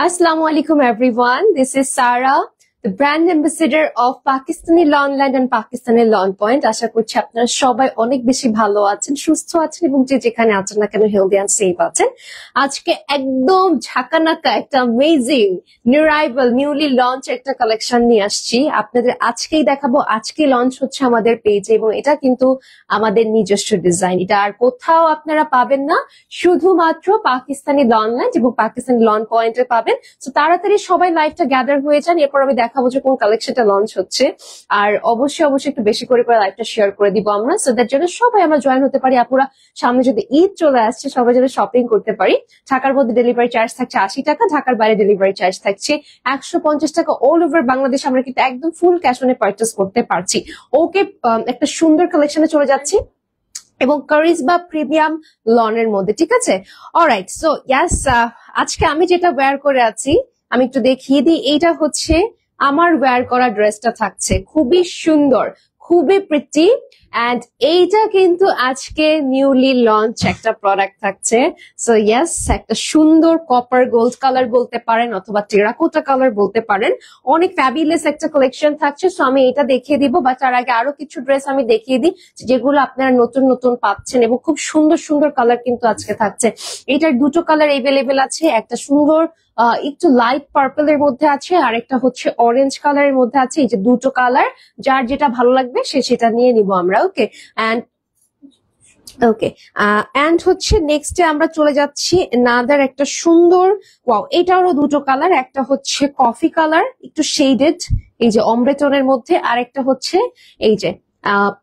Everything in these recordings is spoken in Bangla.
Assalamu alaikum everyone. This is Sarah, the brand ambassador of Pakistani Lawnland and Pakistani Lawn Point. আশা করছি আপনারা সবাই অনেক বেশি ভালো আছেন, সুস্থ আছেন এবং যে যেখানে আছেন না কেন হেলদি এন্ড সেফ আছেন। আজকে একদম ঝাঁকানাকা একটা অ্যামেজিং নিউলি লঞ্চ একটা কালেকশন নিয়ে আসছি আপনাদের। আজকেই দেখাবো, আজকে লঞ্চ হচ্ছে আমাদের পেজে এবং এটা কিন্তু আমাদের নিজস্ব ডিজাইন। এটা আর কোথাও আপনারা পাবেন না, শুধুমাত্র পাকিস্তানি লনল্যান্ড এবং পাকিস্তানি লন পয়েন্টে পাবেন। তো তাড়াতাড়ি সবাই লাইভটা গ্যাদার হয়ে যান, এরপর আমি দেখাবো যে কোন কালেকশনটা লঞ্চ হচ্ছে। আর অবশ্যই একটু বেশি করে লাইভটা শেয়ার করে দিব আমরা, সো দ্যাট যেন সবাই আমরা জয়েন হতে পারি। আপুরা সামনে যদি ঈদ চলে আসছে, সবাই যেন শপিং করতে পারি। ঢাকার মধ্যে ডেলিভারি চার্জ থাকছে 80 টাকা, ঢাকার বাইরে ডেলিভারি চার্জ থাকছে 150 টাকা। অল ওভার বাংলাদেশ আমরা কিন্তু একদম ফুল ক্যাশ অনে পারচেস করতে পারছি। ওকে, একটা সুন্দর কালেকশনে চলে যাচ্ছি এবং কারিজমা প্রিমিয়াম লনের মধ্যে, ঠিক আছে? অলরাইট, সো ইয়াস, আজকে আমি যেটা ওয়্যার করে আছি আমি একটু দেখিয়ে দিই। এইটা হচ্ছে আমার ওয়্যার করা ড্রেসটা, থাকছে খুবই সুন্দর, খুবই প্রিটি। এন্ড এইটা কিন্তু আজকে নিউলি লঞ্চ একটা প্রোডাক্ট থাকছে। সো ইয়েস, একটা সুন্দর কপার গোল্ড কালার বলতে পারেন অথবা টেরাকোটা কালার বলতে পারেন। অনেক ফ্যাবিউলাস একটা কালেকশন থাকছে। সো আমি এটা দেখিয়ে দিব, বা তার আগে আরো কিছু ড্রেস আমি দেখিয়ে দিই যেগুলো আপনারা নতুন নতুন পাচ্ছেন এবং খুব সুন্দর সুন্দর কালার কিন্তু আজকে থাকছে। এটার দুটো কালার এভেলেবেল আছে, একটা সুন্দর একটু লাইট পার্পল এর মধ্যে আছে, আর একটা হচ্ছে অরেঞ্জ কালারের মধ্যে আছে। এই যে দুটো কালার, যার যেটা ভালো লাগবে সে সেটা নিয়ে নিব আমরা। ওকে, এন্ড হচ্ছে নেক্সটে আমরা চলে যাচ্ছি নাদার একটা সুন্দর, ওয়াও, এটারও দুটো কালার, একটা হচ্ছে কফি কালার একটু শেডেড এই যে অমব্রেটনের মধ্যে, আর একটা হচ্ছে এই যে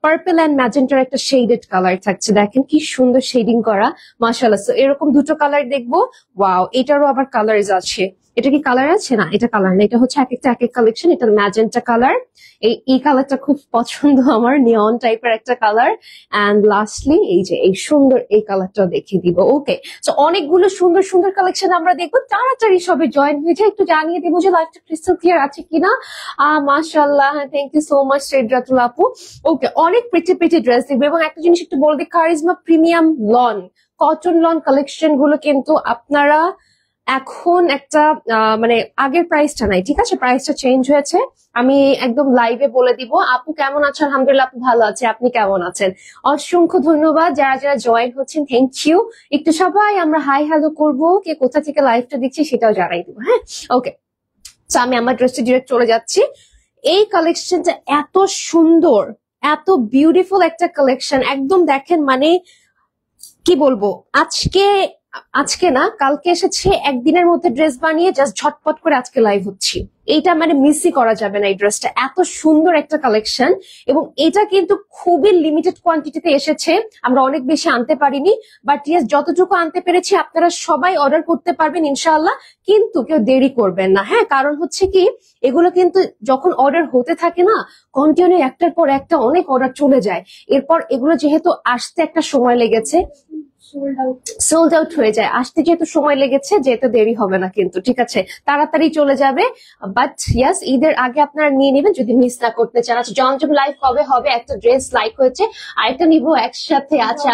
পার্পল এন্ড ম্যাজেন্টার একটা শেডেড কালার থাকছে। দেখেন কি সুন্দর শেডিং করা, মাশাআল্লাহ। সো এরকম দুটো কালার দেখবো। ওয়াও, এটারও আবার কালারস আছে। এটা কি কালার আছে? না, এটা কালার না, এটা হচ্ছে এক একটা কালেকশন। এটা ম্যাজেন্টা কালার, এই কালারটা খুব পছন্দ আমার, নিয়ন টাইপের একটা কালার। এন্ড লাস্টলি এই যে এই সুন্দর এই কালারটা দেখিয়ে দিব। ওকে, তো অনেকগুলো সুন্দর সুন্দর কালেকশন আমরা দেখবো। তাড়াতাড়ি সবে জয়েন হয়ে যায়, একটু জানিয়ে দেবো যে লাইভটা ক্রিস্টাল ক্লিয়ার আছে কিনা। মাশাআল্লাহ, থ্যাংক ইউ সো মাচ রেডরাতুল আপু। ওকে, অনেক প্রিটি ড্রেস দেখবো। এবং একটা জিনিস একটু বলে দিই, charisma premium loan cotton loan collection গুলো কিন্তু আপনারা এখন একটা মানে আগের প্রাইসটা নাই, ঠিক আছে? প্রাইসটা চেঞ্জ হয়েছে, আমি একদম লাইভে বলে দিব। আপু কেমন আছেন? আলহামদুলিল্লাহ, আপু ভালো আছে, আপনি কেমন আছেন? অসংখ্য ধন্যবাদ যারা যারা জয়েন হচ্ছেন, থ্যাংক ইউ। একটু সবাই আমরা হাই হ্যালো করবো, কে কোথা থেকে লাইভটা দিচ্ছি সেটাও জানাই দিব। হ্যাঁ, ওকে, তো আমি আমার ড্রেসটা ডিরেক্ট চলে যাচ্ছি। এই কালেকশনটা এত সুন্দর, এত বিউটিফুল একটা কালেকশন, একদম দেখেন, মানে কি বলবো, আজকে না কালকে এসেছে, একদিনের মধ্যে ড্রেস বানিয়ে জাস্ট ঝটপট করে আজকে লাইভ হচ্ছি। এইটা মানে মিসই করা যাবে না। এই ড্রেসটা এত সুন্দর একটা কালেকশন এবং এটা কিন্তু খুবই লিমিটেড কোয়ান্টিটিতে এসেছে, আমরা অনেক বেশি আনতে পারিনি, বাট ইয়েস যতটুকু আনতে পেরেছি আপনারা সবাই অর্ডার করতে পারবেন ইনশাআল্লাহ। কিন্তু কেউ দেরি করবেন না, হ্যাঁ, কারণ হচ্ছে কি, এগুলো কিন্তু যখন অর্ডার হতে থাকে না, কন্টিনিউ একটার পর একটা অনেক অর্ডার চলে যায়। এরপর এগুলো যেহেতু আসতে একটা সময় লেগেছে, সোল্ড আউট হয়ে যায়, আসতে যেহেতু সময় লেগেছে, যেহেতু দেরি হবে না কিন্তু, ঠিক আছে? তাড়াতাড়ি চলে যাবে। বাট ইয়াস, ঈদের আগে আপনারা নিয়ে নেবেন যদি মিস না করতে চান। আচ্ছা, জমজম লাইভ কবে হবে? একটা ড্রেস লাইক হয়েছে, আরেকটা নিবো একসাথে। আচ্ছা,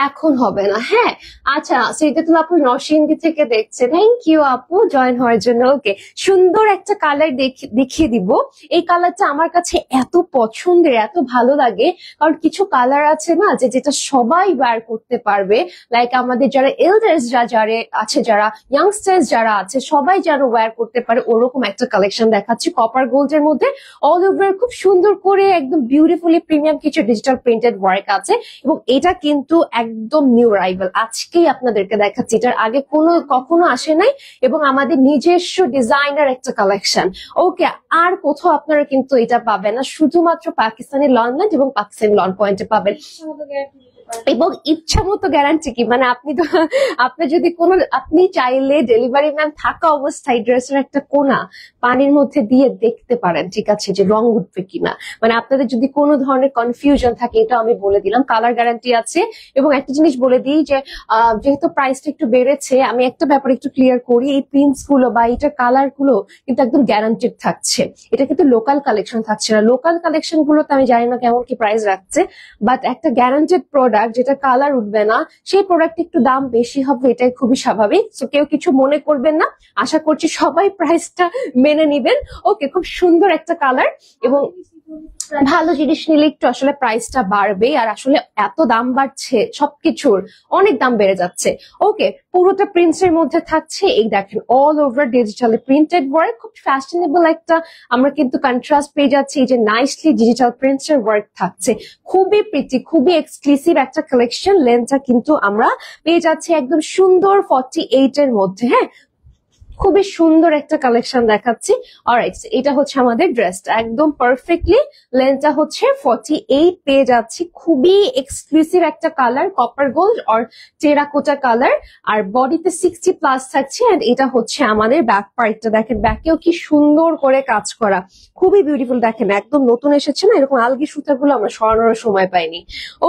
এখন হবে না, হ্যাঁ। আচ্ছা, সেইটাতুল আপু নরসিংদী থেকে দেখছে, থ্যাংক ইউ আপু জয়েন হওয়ার জন্য। ওকে, সুন্দর একটা কালার দেখিয়ে দিব। এই কালারটা আমার কাছে এত পছন্দের, এত ভালো লাগে, কারণ কিছু কালার আছে না যেটা সবাই ওয়্যার করতে পারবে, লাইক আমাদের যারা এল্ডার্স যারা আছে, যারা ইয়াংস্টার্স যারা আছে, সবাই যেন ওয়্যার করতে পারে, ওরকম একটা কালেকশন দেখাচ্ছি কপার গোল্ডের মধ্যে। অল ওভার খুব সুন্দর করে একদম বিউটিফুলি প্রিমিয়াম কিছু ডিজিটাল প্রিন্টেড ওয়ার্ক আছে এবং এটা কিন্তু একদম নিউ রাইভাল, আজকেই আপনাদেরকে দেখাচ্ছি। এটার আগে কখনো আসে নাই এবং আমাদের নিজস্ব ডিজাইনার একটা কালেকশন। ওকে, আর কোথাও আপনারা কিন্তু এটা পাবেন না, শুধুমাত্র পাকিস্তানি লনল্যান্ড এবং পাকিস্তানি লন পয়েন্টে পাবেন। এবং ইচ্ছা মতো গ্যারান্টি কি, মানে আপনার যদি আপনি চাইলে ডেলিভারি ম্যান থাকা অবস্থায় ড্রেসের একটা কোনা পানির মধ্যে দিয়ে দেখতে পারেন, ঠিক আছে, যে রং উঠবে কিনা। মানে আপনাদের যদি কোনো ধরনের কনফিউশন থাকে, এটা আমি বলে দিলাম, কালার গ্যারান্টি আছে। এবং একটা জিনিস বলে দিই যে যেহেতু প্রাইসটা একটু বেড়েছে, আমি একটা ব্যাপার একটু ক্লিয়ার করি, এই প্রিন্টস গুলো বা এটা কালার গুলো কিন্তু একদম গ্যারান্টেড থাকছে। এটা কিন্তু লোকাল কালেকশন থাকছে না। লোকাল কালেকশন গুলোতে আমি জানি না কেমন কি প্রাইস রাখছে, বাট একটা গ্যারান্টেড প্রোডাক্ট প্রোডাক্ট যেটা কালার উঠবে না, সেই প্রোডাক্ট একটু দাম বেশি হবে, এটাই খুবই স্বাভাবিক। তো কেউ কিছু মনে করবেন না, আশা করছি সবাই প্রাইসটা মেনে নিবেন। ওকে, খুব সুন্দর একটা কালার, এবং ভালো জিনিস নিলে একটু আসলে প্রাইসটা বাড়বে। আর আসলে এত দাম বাড়ছে সবকিছুর, অনেক দাম বেড়ে যাচ্ছে। ওকে, পুরোটা প্রিন্টস এর মধ্যে থাকছে, এই দেখেন all over digitally printed work, খুব ফ্যাশনেবল একটা আমরা কিন্তু কন্ট্রাস্ট পেয়ে যাচ্ছি। এই যে নাইসলি ডিজিটাল প্রিন্টস এর ওয়ার্ক থাকছে, খুবই প্রিটি, খুবই এক্সক্লুসিভ একটা কালেকশন। লেন্থটা কিন্তু আমরা পেয়ে যাচ্ছি একদম সুন্দর 48 এর মধ্যে। হ্যাঁ, খুবই সুন্দর একটা কালেকশন দেখাচ্ছি। অলরাইট, এটা হচ্ছে আমাদের ড্রেসটা, একদম পারফেক্টলি লেন্থটা হচ্ছে 48 পেয়ে যাচ্ছি। খুবই এক্সক্লুসিভ একটা কালার, কপার গোল্ড আর টেরাকোটা কালার, আর বডিতে 60+ থাকছে। এন্ড এটা হচ্ছে আমাদের ব্যাক পার্টটা, দেখেন ব্যাকেও কি সুন্দর করে কাজ করা, খুবই বিউটিফুল। দেখেন একদম নতুন এসেছে না, এরকম আলগি সুতাগুলো আমরা সরানোর সময় পাইনি।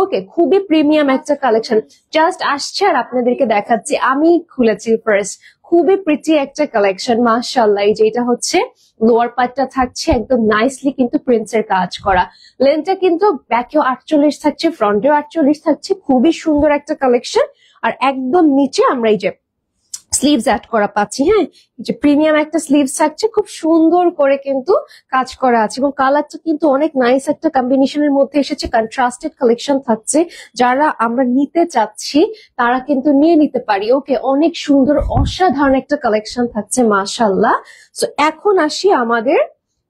ওকে, খুবই প্রিমিয়াম একটা কালেকশন, জাস্ট আসছে আর আপনাদেরকে দেখাচ্ছি। আমি খুলেছি ফার্স্ট, খুবই প্রিটি একটা কালেকশন মাশাআল্লাহ। এই যে এটা হচ্ছে লোয়ার পার্টটা থাকছে একদম নাইসলি কিন্তু প্রিন্টস এর কাজ করা। লেন্থটা কিন্তু ব্যাকেও 48 থাকছে, ফ্রন্টেও 48 থাকছে, খুবই সুন্দর একটা কালেকশন। আর একদম নিচে আমরা এই যে স্লিভস অ্যাড করা পাচ্ছি। হ্যাঁ, যে প্রিমিয়াম একটা স্লিভস থাকছে, খুব সুন্দর করে কিন্তু কাজ করা আছে, এবং কালারটা কিন্তু অনেক নাইস একটা কম্বিনেশনের মধ্যে এসেছে, কন্ট্রাস্টেড কালেকশন থাকছে। যারা আমরা নিতে চাচ্ছি তারা কিন্তু নিয়ে নিতে পারি। ওকে, অনেক সুন্দর অসাধারণ একটা কালেকশন থাকছে মাশাআল্লাহ। তো এখন আসি আমাদের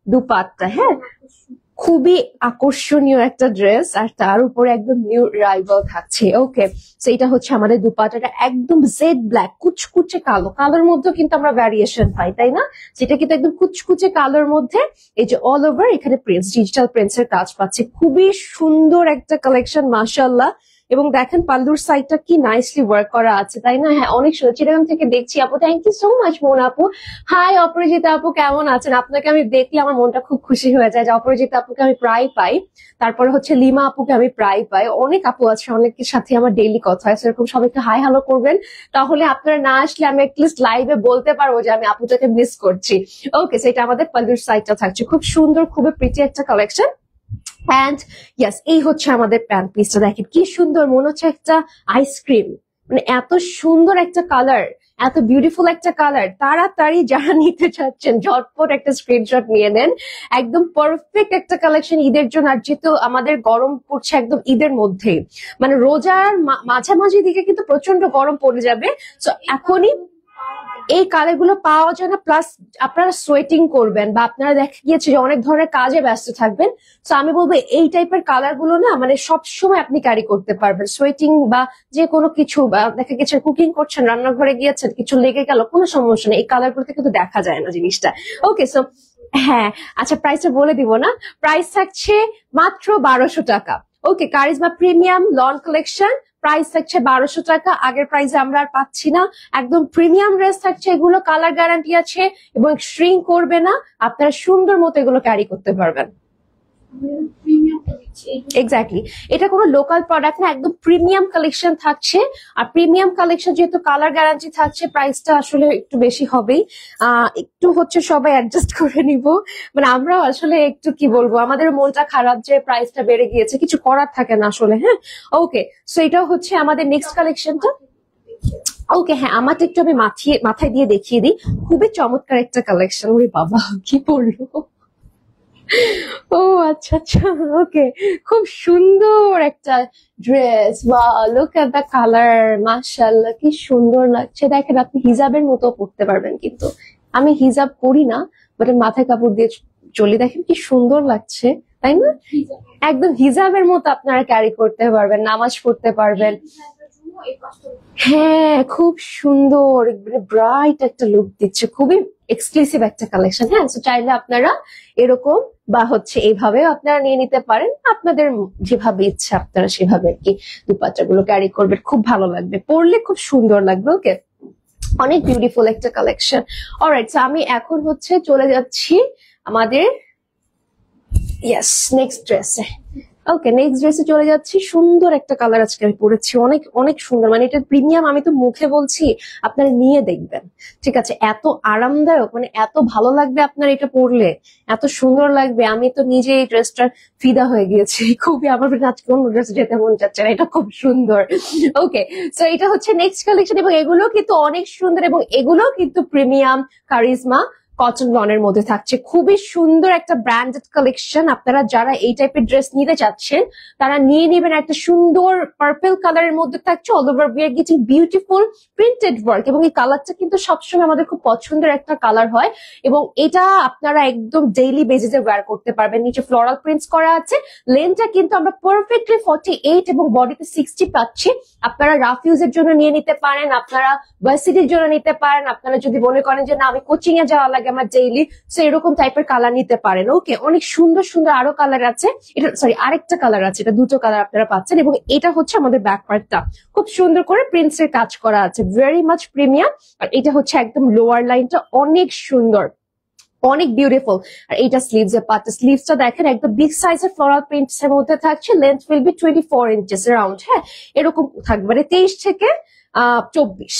দুপাট্টা। হ্যাঁ, খুবই আকর্ষণীয় একটা ড্রেস, আর তার উপরে একদম নিউ রাইভাল থাকছে। ওকে, তো এটা হচ্ছে আমাদের দুপাট্টাটা, একদম জেড ব্ল্যাক, কুচকুচে কালো, কালোর মধ্যেও কিন্তু আমরা ভ্যারিয়েশন পাই, তাই না? যেটা কিন্তু একদম কুচকুচে কালোর মধ্যে এই যে অল ওভার এখানে প্রিন্টস, ডিজিটাল প্রিন্টস এর কাজ পাচ্ছে। খুবই সুন্দর একটা কালেকশন মাশাআল্লাহ। এবং দেখেন পাল্লুর সাইডটা কি নাইসলি ওয়ার্ক করা আছে, তাই না? হ্যাঁ, অনেক সুন্দর। চিটাগাং থেকে দেখছি আপু, thank you so much Mona আপু। হাই অপরাজিতা আপু, কেমন আছেন? আপনাকে আমি দেখলে আমার মনটা খুব খুশি হয়ে যায় যে অপরাজিতা আপুকে আমি প্রায় পাই, তারপরে হচ্ছে লিমা আপুকে আমি প্রায় পাই, অনেক আপু আছে, অনেকের সাথে আমার ডেইলি কথা হয়। সেরকম সবাইকে হাই হ্যালো করবেন, তাহলে আপনারা না আসলে আমি অ্যাটলিস্ট লাইভে বলতে পারবো যে আমি আপুটাকে মিস করছি। ওকে, সেটা আমাদের পাল্লুর সাইডটা থাকছে, খুব সুন্দর, খুবই প্রিটি একটা কালেকশন। অ্যান্ড ইয়াস, এই হচ্ছে আমাদের প্যান্ট পিসটা, দেখেন কি সুন্দর, মনে হচ্ছে একটা আইসক্রিম, মানে এত সুন্দর একটা কালার, এত বিউটিফুল একটা কালার। তাড়াতাড়ি যারা নিতে চাচ্ছেন ঝটপট একটা স্ক্রিনশট নিয়ে নেন, একদম পারফেক্ট একটা কালেকশন ঈদের জন্য। আর যেহেতু আমাদের গরম পড়ছে একদম ঈদের মধ্যে, মানে রোজার মাঝামাঝি দিকে কিন্তু প্রচন্ড গরম পড়ে যাবে, তো এখনই এই কালার গুলো পাওয়া যায় না। প্লাস আপনারা সোয়েটিং করবেন বা আপনারা দেখা গিয়েছে যে অনেক ধরনের কাজে ব্যস্ত থাকবেন, তো আমি বলবো এই টাইপের কালার গুলো না মানে সবসময় আপনি ক্যারি করতে পারবেন, সোয়েটিং বা যে কোনো কিছু, বা দেখা গেছে কুকিং করছেন, রান্নাঘরে গিয়েছেন, কিছু লেগে গেল, কোনো সমস্যা নেই, এই কালার গুলোতে কিন্তু দেখা যায় না জিনিসটা। ওকে, সো হ্যাঁ, আচ্ছা প্রাইসটা বলে দিব না, প্রাইস থাকছে মাত্র 1200 টাকা। Okay, Charizma premium lawn collection, price থাকছে 1200 টাকা। আগের প্রাইসে আমরা আর পাচ্ছি না, একদম প্রিমিয়াম ড্রেস থাকছে এগুলো, কালার গ্যারান্টি আছে এবং শ্রিঙ্ক করবে না, আপনারা সুন্দর মতো এগুলো ক্যারি করতে পারবেন। এক্স্যাক্টলি, এটা কোনো লোকাল প্রোডাক্ট না, একদম প্রিমিয়াম কালেকশন থাকছে। আর প্রিমিয়াম কালেকশন যেহেতু কালার গ্যারান্টি থাকছে, প্রাইসটা আসলে একটু বেশি হবেই। একটু হচ্ছে সবাই অ্যাডজাস্ট করে নিব, মানে আমরা আসলে একটু কি বলবো, আমাদের মনটা খারাপ যে প্রাইসটা বেড়ে গিয়েছে, কিছু করার থাকে না আসলে। হ্যাঁ, ওকে, সো এটা হচ্ছে আমাদের নেক্সট কালেকশনটা। ওকে, হ্যাঁ, আমারটা একটু আমি মাথায় দিয়ে দেখিয়ে দিই, খুবই চমৎকার একটা কালেকশন। ওরে বাবা, কি পড়লো! ও আচ্ছা আচ্ছা, ওকে, খুব সুন্দর একটা ড্রেস, বা লুক এট দ্য কালার, মাশাআল্লাহ কি সুন্দর লাগছে। দেখেন আপনি হিজাবের মতো পড়তে পারবেন, কিন্তু আমি হিজাব করি না, বাট মাথায় কাপড় দিয়ে চলি, দেখেন কি সুন্দর লাগছে, তাই না? একদম হিজাবের মতো আপনারা ক্যারি করতে পারবেন, নামাজ পড়তে পারবেন। হ্যাঁ, খুব সুন্দর, ব্রাইট একটা লুক দিচ্ছে, খুবই এক্সক্লুসিভ একটা কালেকশন। হ্যাঁ, তো চাইলে আপনারা এরকম বা হচ্ছে এইভাবে আপনারা নিয়ে নিতে পারেন, আপনাদের যেভাবে ইচ্ছা আপনারা সেভাবে আর কি দুপাট্টা গুলো ক্যারি করবেন, খুব ভালো লাগবে, পরলে খুব সুন্দর লাগবে। ওকে, অনেক বিউটিফুল একটা কালেকশন। অলরাইট, সো আমি এখন হচ্ছে চলে যাচ্ছি আমাদের নেক্সট ড্রেসে। ওকে, নেক্সট ড্রেসে চলে যাচ্ছি। সুন্দর একটা কালার আজকে আমি পরেছি, অনেক অনেক সুন্দর, মানে এটা প্রিমিয়াম। আমি তো মুখে বলছি, আপনারা নিয়ে দেখবেন, ঠিক আছে? এত আরামদায়ক, মানে এত ভালো লাগবে আপনার এটা পরলে, এত সুন্দর লাগবে। আমি তো নিজে এই ড্রেসটার ফিদা হয়ে গিয়েছি খুবই। আমার আজকে অন্য ড্রেস যেতে মন যাচ্ছে না, এটা খুব সুন্দর। ওকে, সো এটা হচ্ছে নেক্সট কালেকশন, এবং এগুলো কিন্তু অনেক সুন্দর, এবং এগুলো কিন্তু প্রিমিয়াম কারিজমা কটন লনের মধ্যে থাকছে। খুবই সুন্দর একটা ব্র্যান্ডেড কালেকশন। আপনারা যারা এই টাইপের ড্রেস নিতে চাচ্ছেন তারা নিয়ে নেবেন। একটা সুন্দর পার্পল কালারের মধ্যে থাকছে, all over we are getting beautiful printed work, এবং এই কালারটা কিন্তু সবসময় আমাদের খুব পছন্দের একটা কালার হয়, এবং এটা আপনারা একদম ডেইলি বেসিসে ওয়্যার করতে পারবেন। নিচে ফ্লোরাল প্রিন্টস করা আছে, লেন্থটা কিন্তু আমরা পারফেক্টলি 48 এবং বডিতে 60 পাচ্ছি। আপনারা রাফ ইউজের জন্য নিয়ে নিতে পারেন, আপনারা ভার্সিটির জন্য নিতে পারেন, আপনারা যদি মনে করেন যে না আমি কোচিং এ যাওয়া লাগে আমার ডেইলি, সো এরকম টাইপের কালার নিতে পারেন। ওকে, অনেক সুন্দর সুন্দর আরো কালার আছে। এটা সরি আরেকটা কালার আছে, এটা দুটো কালার আপনারা পাচ্ছেন, এবং এটা হচ্ছে আমাদের ব্যাক পার্টটা খুব সুন্দর করে প্রিন্টস এর কাজ করা আছে, ভেরি মাচ প্রিমিয়াম। আর এটা হচ্ছে একদম লোয়ার লাইনটা অনেক সুন্দর, অনেক বিউটিফুল। আর এটা স্লিভস এর পার্ট, স্লিভসটা দেখেন একদম বিগ সাইজের ফ্লোরাল প্রিন্টস এর মধ্যে থাকছে। Length will B 24 inches round, হ্যাঁ এরকম থাকবে, মানে 23 থেকে 24।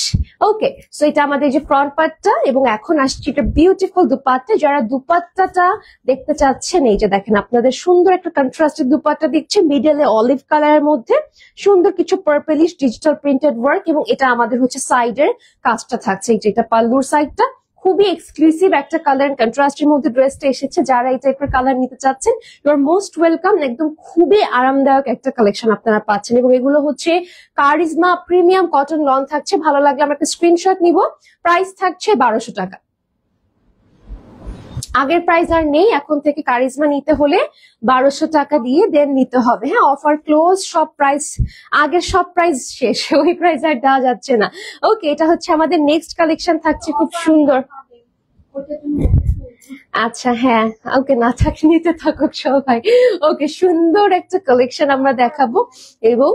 ওকে, সো এটা আমাদের যে ফ্রন্ট পার্টটা, এবং এখন আসছে এটা বিউটিফুল দুপাট্টা। যারা দুপাট্টাটা দেখতে চাচ্ছেন, এই যে দেখেন আপনাদের সুন্দর একটা কন্ট্রাস্টেড দুপাট্টা দিচ্ছে, মিডলে অলিভ কালারের মধ্যে সুন্দর কিছু পার্পলিশ ডিজিটাল প্রিন্টেড ওয়ার্ক, এবং এটা আমাদের হচ্ছে সাইডের কাজটা থাকছে। এই যে এটা পাল্লুর সাইডটা, খুবই এক্সক্লুসিভ একটা কালার কন্ট্রাস্টের মধ্যে ড্রেসটা এসেছে। যারা এই টাইপের কালার নিতে চাচ্ছেন, ইউ আর মোস্ট ওয়েলকাম। একদম খুবই আরামদায়ক একটা কালেকশন আপনারা পাচ্ছেন, এবং এগুলো হচ্ছে কারিজমা প্রিমিয়াম কটন লন থাকছে। ভালো লাগলে আমরা একটা স্ক্রিনশট নিব। প্রাইস থাকছে 1200 টাকা। আগের প্রাইস আর নেই, এখন থেকে কারিজমা নিতে হলে 1200 টাকা দিয়ে দেন নিতে হবে। হ্যাঁ, অফার ক্লোজ, সব প্রাইস আগের সব প্রাইস শেষ, ওই প্রাইস আর দেওয়া যাচ্ছে না। ওকে, এটা হচ্ছে আমাদের নেক্সট কালেকশন থাকছে, খুব সুন্দর। আচ্ছা হ্যাঁ, ওকে, না থাক নিতে থাকুক সবাই। ওকে, সুন্দর একটা কালেকশন আমরা দেখাবো, এবং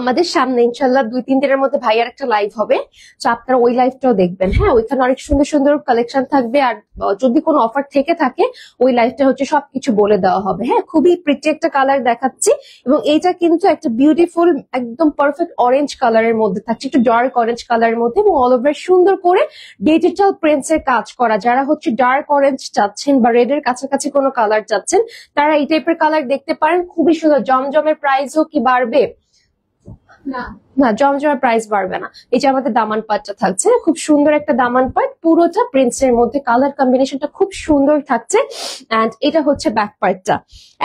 আমাদের সামনে ইনশাল্লাহ 2-3 দিনের মধ্যে ভাইয়ার একটা লাইভ হবে, তো আপনারা ওই লাইভটাও দেখবেন। হ্যাঁ, ওইখানে অনেক সুন্দর সুন্দর কালেকশন থাকবে, আর যদি কোনো অফার থেকে থাকে ওই লাইভটা হচ্ছে সবকিছু বলে দেওয়া হবে। হ্যাঁ, খুবই প্রিটি একটা কালার দেখাচ্ছি, এবং এইটা কিন্তু একটা বিউটিফুল একদম পারফেক্ট অরেঞ্জ কালারের মধ্যে থাকছে, একটু ডার্ক অরেঞ্জ কালারের মধ্যে, এবং অল ওভার সুন্দর করে ডিজিটাল প্রিন্টস এর কাজ করা। যারা হচ্ছে ডার্ক অরেঞ্জ চাচ্ছেন বা রেড এর কাছাকাছি কোনো কালার চাচ্ছেন, তারা এই টাইপের কালার দেখতে পারেন। খুবই সুন্দর। জমজমের প্রাইসও কি বাড়বে? না, জমজমের প্রাইস বাড়বে না। এই যে আমাদের দামান পাটটা থাকছে, খুব সুন্দর একটা দামান পাট, পুরোটা প্রিন্টস এর মধ্যে, কালার কম্বিনেশনটা খুব সুন্দর থাকছে। এন্ড এটা হচ্ছে ব্যাক পার্টটা,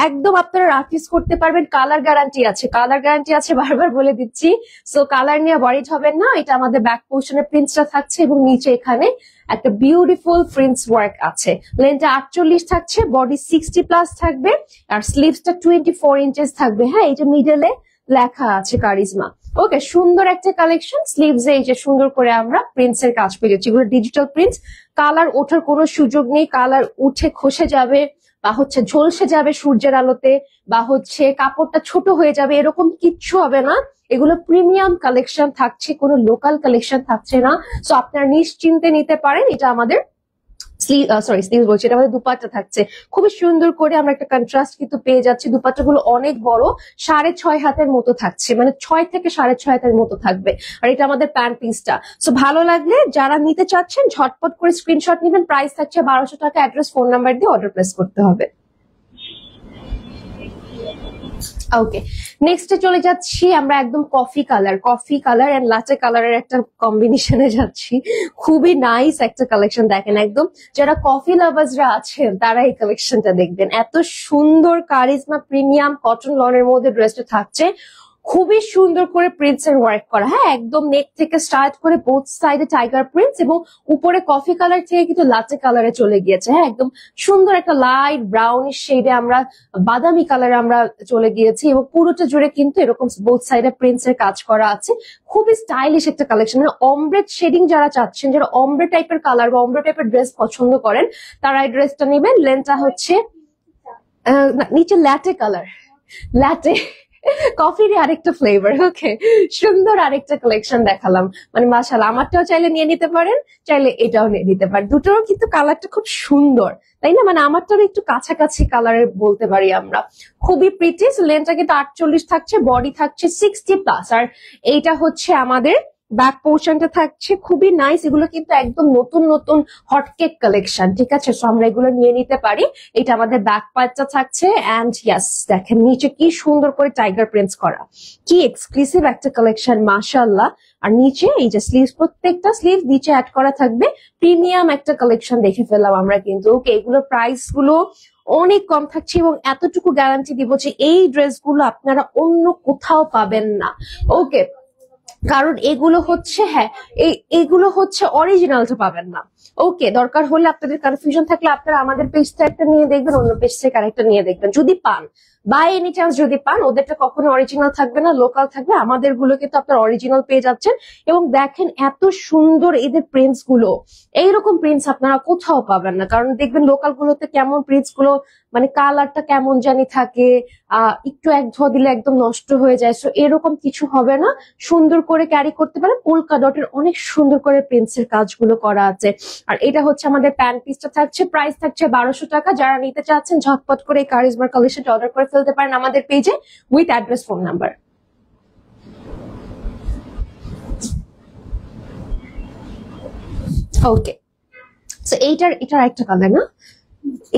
একদম আপনারা রাফিস করতে পারবেন, কালার গ্যারান্টি আছে, কালার গ্যারান্টি আছে, বারবার বলে দিচ্ছি। সো কালার নিয়ে ওয়ারিড হবেন না। এটা আমাদের ব্যাক পোর্শনের প্রিন্টসটা থাকছে, এবং নিচে এখানে একটা বিউটিফুল প্রিন্টস ওয়ার্ক আছে। লেন্থটা 48 থাকছে, বডি 60 প্লাস থাকবে, আর স্লিভসটা 24 ইঞ্চেস থাকবে। হ্যাঁ, এই যে মিডলে লেখা আছে কারিজমা। ওকে, সুন্দর একটা কালেকশন। স্লিভস এই যে সুন্দর করে আমরা প্রিন্টস এর কাজ পেয়ে যাচ্ছি, এগুলো ডিজিটাল প্রিন্টস। কালার ওঠার কোনো সুযোগ নেই, কালার উঠে খসে যাবে বা হচ্ছে ঝলসে যাবে সূর্যের আলোতে, বা হচ্ছে কাপড়টা ছোট হয়ে যাবে, এরকম কিচ্ছু হবে না। এগুলো প্রিমিয়াম কালেকশন থাকছে, কোনো লোকাল কালেকশন থাকছে না। সো আপনারা নিশ্চিন্তে নিতে পারেন। এটা আমাদের স্লিভ বলছি, এটা আমাদের দুপাট্টা থাকছে, খুবই সুন্দর করে আমরা একটা কন্ট্রাস্ট কিন্তু পেয়ে যাচ্ছি। দুপাট্টা গুলো অনেক বড়, 6.5 হাতের মতো থাকছে, মানে 6 থেকে 6.5 হাতের মতো থাকবে। আর এটা আমাদের প্যান্ট পিসটা। সো ভালো লাগলে যারা নিতে চাচ্ছেন ঝটপট করে স্ক্রিনশট নেবেন। প্রাইস থাকছে 1200 টাকা। অ্যাড্রেস, ফোন নাম্বার দিয়ে অর্ডার প্লেস করতে হবে। ওকে, নেক্সটে চলে যাচ্ছি আমরা একদম কফি কালার এন্ড লাটে কালারের একটা কম্বিনেশনে যাচ্ছি। খুবই নাইস একটা কালেকশন। দেখেন, একদম যারা কফি লাভার্সরা আছেন তারা এই কালেকশনটা দেখবেন। এত সুন্দর কারিজমা প্রিমিয়াম কটন লনের মধ্যে ড্রেসটা থাকছে, খুবই সুন্দর করে প্রিন্টস এর ওয়ার্ক করা। হ্যাঁ, একদম নেক থেকে স্টার্ট করে বোথ সাইডে টাইগার প্রিন্টস, এবং উপরে কফি কালার থেকে কিন্তু লাটে কালারে চলে গিয়েছে। হ্যাঁ, একদম সুন্দর একটা লাইট ব্রাউনিশ শেডে আমরা বাদামি কালারে আমরা চলে গিয়েছি, এবং পুরোটা জুড়ে কিন্তু এরকম বোথ সাইডে প্রিন্টস এর কাজ করা আছে। খুবই স্টাইলিশ একটা কালেকশন। মানে অমব্রেড শেডিং যারা চাচ্ছেন, যারা অমব্রে টাইপের কালার বা অমব্রে টাইপের ড্রেস পছন্দ করেন, তারা এই ড্রেসটা নেবেন। লেন্থটা হচ্ছে নিচে ল্যাটে কালার, ল্যাটে কফির আরেকটা ফ্লেভার। ওকে, সুন্দর আরেকটা কালেকশন দেখালাম, মানে মাশাআল্লাহ, আমারটাও চাইলে নিয়ে নিতে পারেন, চাইলে এটাও নিয়ে নিতে পারেন, দুটোর কিন্তু কালারটা খুব সুন্দর, তাই না? মানে আমারটার একটু কাছাকাছি কালারের বলতে পারি আমরা, খুবই প্রিটি। লেন্থটা কিন্তু 48 থাকছে, বডি থাকছে 60+, আর এইটা হচ্ছে আমাদের ব্যাক পোর্শনটা থাকছে খুবই নাইস। এগুলো কিন্তু একদম নতুন নতুন হটকেক কালেকশন, ঠিক আছে? সো আমরা এগুলো নিয়ে নিতে পারি। এটা আমাদের ব্যাক পার্টটা থাকছে, এন্ড ইয়াস দেখেন নিচে কি সুন্দর করে টাইগার প্রিন্টস করা, কি এক্সক্লুসিভ একটা কালেকশন মাশাআল্লাহ। আর নিচে এই যে স্লিভস, প্রত্যেকটা স্লিভ নিচে অ্যাড করা থাকবে। প্রিমিয়াম একটা কালেকশন দেখে ফেললাম আমরা কিন্তু। ওকে, এগুলোর প্রাইস গুলো অনেক কম থাকছে এবং এতটুকু গ্যারান্টি দিব যে এই ড্রেসগুলো আপনারা অন্য কোথাও পাবেন না। ওকে, কারণ এগুলো হচ্ছে, হ্যাঁ, এগুলো হচ্ছে অরিজিনালটা পাবেন না। ওকে, দরকার হলে আপনাদের কনফিউশন থাকলে আপনারা আমাদের পেজ থেকে একটা নিয়ে দেখবেন, অন্য পেজ থেকে আরেকটা নিয়ে দেখবেন, যদি পান, বাই এনি চান্স যদি পান। ওদেরটা কখনো অরিজিনাল থাকবে না, লোকাল থাকবে। আমাদের গুলো কিন্তু আপনার অরিজিনাল পেয়ে যাচ্ছেন। এবং দেখেন এত সুন্দর এদের প্রিন্টস গুলো, এইরকম প্রিন্টস আপনারা কোথাও পাবেন না। কারণ দেখবেন লোকাল গুলোতে কেমন প্রিন্টস গুলো, মানে কালারটা কেমন জানি থাকে, একটু এক ধোয়া দিলে একদম নষ্ট হয়ে যায়। সো এরকম কিছু হবে না, সুন্দর করে ক্যারি করতে পারে। পোলকা ডটের অনেক সুন্দর করে প্রিন্টসের কাজগুলো করা আছে। আর এটা হচ্ছে আমাদের প্যান্ট পিসটা থাকছে, প্রাইস থাকছে 1200 টাকা। যারা নিতে চাচ্ছেন ঝটপট করে এই কারিজমার কালেকশনটা অর্ডার করে ফেলতে পারেন আমাদের পেজে, উইথ অ্যাড্রেস, ফোন নাম্বার। ওকে, তো এটার একটা কালার না,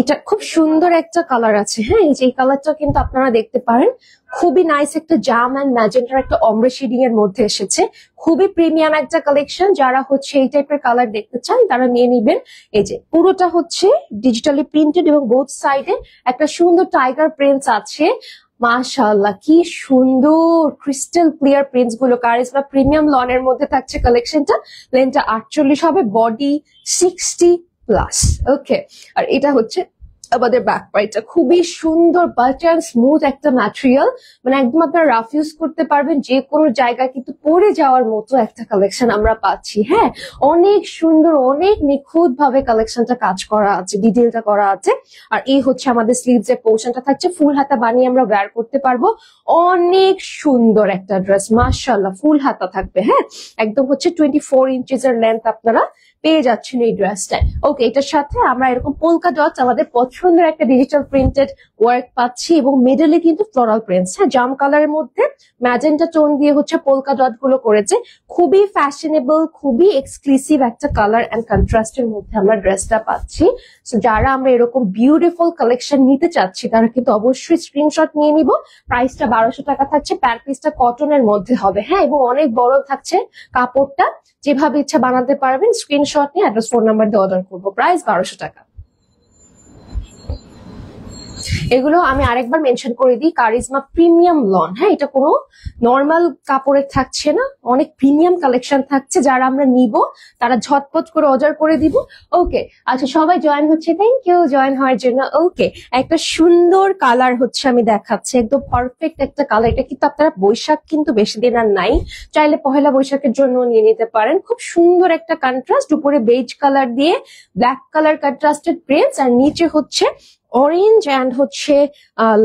এটা খুব সুন্দর একটা কালার আছে। হ্যাঁ, এই যে এই কালারটা কিন্তু আপনারা দেখতে পারেন, খুবই নাইস একটা জাম এন্ড ম্যাজেন্টার একটা অমব্রে শেডিং এর মধ্যে এসেছে। খুবই প্রিমিয়াম একটা কালেকশন। যারা হচ্ছে এই টাইপের কালার দেখতে চান তারা নিয়ে নিবেন। এই যে পুরোটা হচ্ছে ডিজিটালি প্রিন্টেড এবং বোথ সাইডে একটা সুন্দর টাইগার প্রিন্টস আছে। মাশাআল্লাহ, কি সুন্দর ক্রিস্টাল ক্লিয়ার প্রিন্টস গুলো। কারিজমা প্রিমিয়াম লনের মধ্যে থাকছে কালেকশনটা। লেন্থটা 48 হবে, বডি 60+। ওকে, আর এটা হচ্ছে আমাদের ব্যাক পার্টটা, খুবই সুন্দর বাটার স্মুথ একটা ম্যাটেরিয়াল, মানে একদম আপনারা রাফ ইউজ করতে পারবেন যে কোনো জায়গায়, কিন্তু পরে যাওয়ার মতো একটা কালেকশন আমরা পাচ্ছি। হ্যাঁ, অনেক সুন্দর, অনেক নিখুঁত ভাবে কালেকশনটা কাজ করা আছে, ডিটেলটা করা আছে। আর এই হচ্ছে আমাদের স্লিভস এর পোর্শনটা থাকছে, ফুল হাতা বানিয়ে আমরা ওয়্যার করতে পারবো। অনেক সুন্দর একটা ড্রেস মাশাআল্লাহ, ফুল হাতা থাকবে। হ্যাঁ, একদম হচ্ছে 24 ইঞ্চেস এর লেন্থ আপনারা পেয়ে যাচ্ছেন এই ড্রেসটায়। ওকে, এটার সাথে আমরা এরকম পোলকা ডট, আমাদের পছন্দের একটা ডিজিটাল প্রিন্টেড ওয়ার্ক পাচ্ছি এবং মিডলে কিন্তু ফ্লোরাল প্রিন্টস। হ্যাঁ, জাম কালারের মধ্যে ম্যাজেন্টা টোন দিয়ে হচ্ছে পোলকা ডট গুলো করেছে। খুবই ফ্যাশনেবল, খুবই এক্সক্লুসিভ একটা কালার এন্ড কন্ট্রাস্টের মধ্যে আমরা ড্রেসটা পাচ্ছি। সো যারা আমরা এরকম বিউটিফুল কালেকশন নিতে চাচ্ছি তারা কিন্তু অবশ্যই স্ক্রিনশট নিয়ে নিব। প্রাইসটা 1200 টাকা থাকছে। প্যান্ট পিসটা কটনের মধ্যে হবে। হ্যাঁ, এবং অনেক বড় থাকছে কাপড়টা, যেভাবে ইচ্ছা বানাতে পারবেন। স্ক্রিনশট নিয়ে অ্যাড্রেস, ফোন নাম্বার দিয়ে অর্ডার করবো। প্রাইস 1200 টাকা। এগুলো আমি আরেকবার মেনশন করে দিই, কারিজমা প্রিমিয়াম লন। হ্যাঁ, এটা কোনো নর্মাল কাপড়ের থাকছে না, অনেক প্রিমিয়াম কালেকশন থাকছে। যারা আমরা নিব তারা ঝটপট করে অর্ডার করে দিব। ওকে, আচ্ছা, সবাই জয়েন হচ্ছে, থ্যাংক ইউ জয়েন হওয়ার জন্য। ওকে, একটা সুন্দর কালার হচ্ছে আমি দেখাচ্ছি, একদম পারফেক্ট একটা কালার। এটা কিন্তু আপনারা বৈশাখ কিন্তু বেশি দিন আর নাই, চাইলে পহেলা বৈশাখের জন্য নিয়ে নিতে পারেন। খুব সুন্দর একটা কন্ট্রাস্ট, উপরে বেজ কালার দিয়ে ব্ল্যাক কালার কন্ট্রাস্টেড প্রিন্টস, আর নিচে হচ্ছে অরেঞ্জ এন্ড হচ্ছে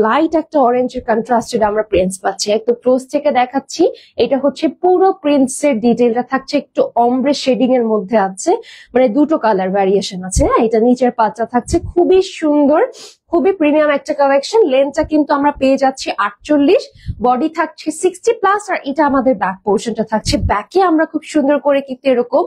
লাইট একটা অরেঞ্জের কন্ট্রাস্টেড আমরা প্রিন্টস পাচ্ছি। একটু ক্লোজ থেকে দেখাচ্ছি, এটা হচ্ছে পুরো প্রিন্টস এর ডিটেলটা থাকছে, একটু অমব্রে শেডিং এর মধ্যে আছে, মানে দুটো কালার ভ্যারিয়েশন আছে। হ্যাঁ, এটা নিচের পাটটা থাকছে খুবই সুন্দর, খুবই প্রিমিয়াম একটা কালেকশন। লেন্থটা কিন্তু আমরা পেয়ে যাচ্ছি 48, বডি থাকছে 60+, আর এটা আমাদের ব্যাক পোর্শনটা থাকছে। ব্যাকে আমরা খুব সুন্দর করে কিন্তু এরকম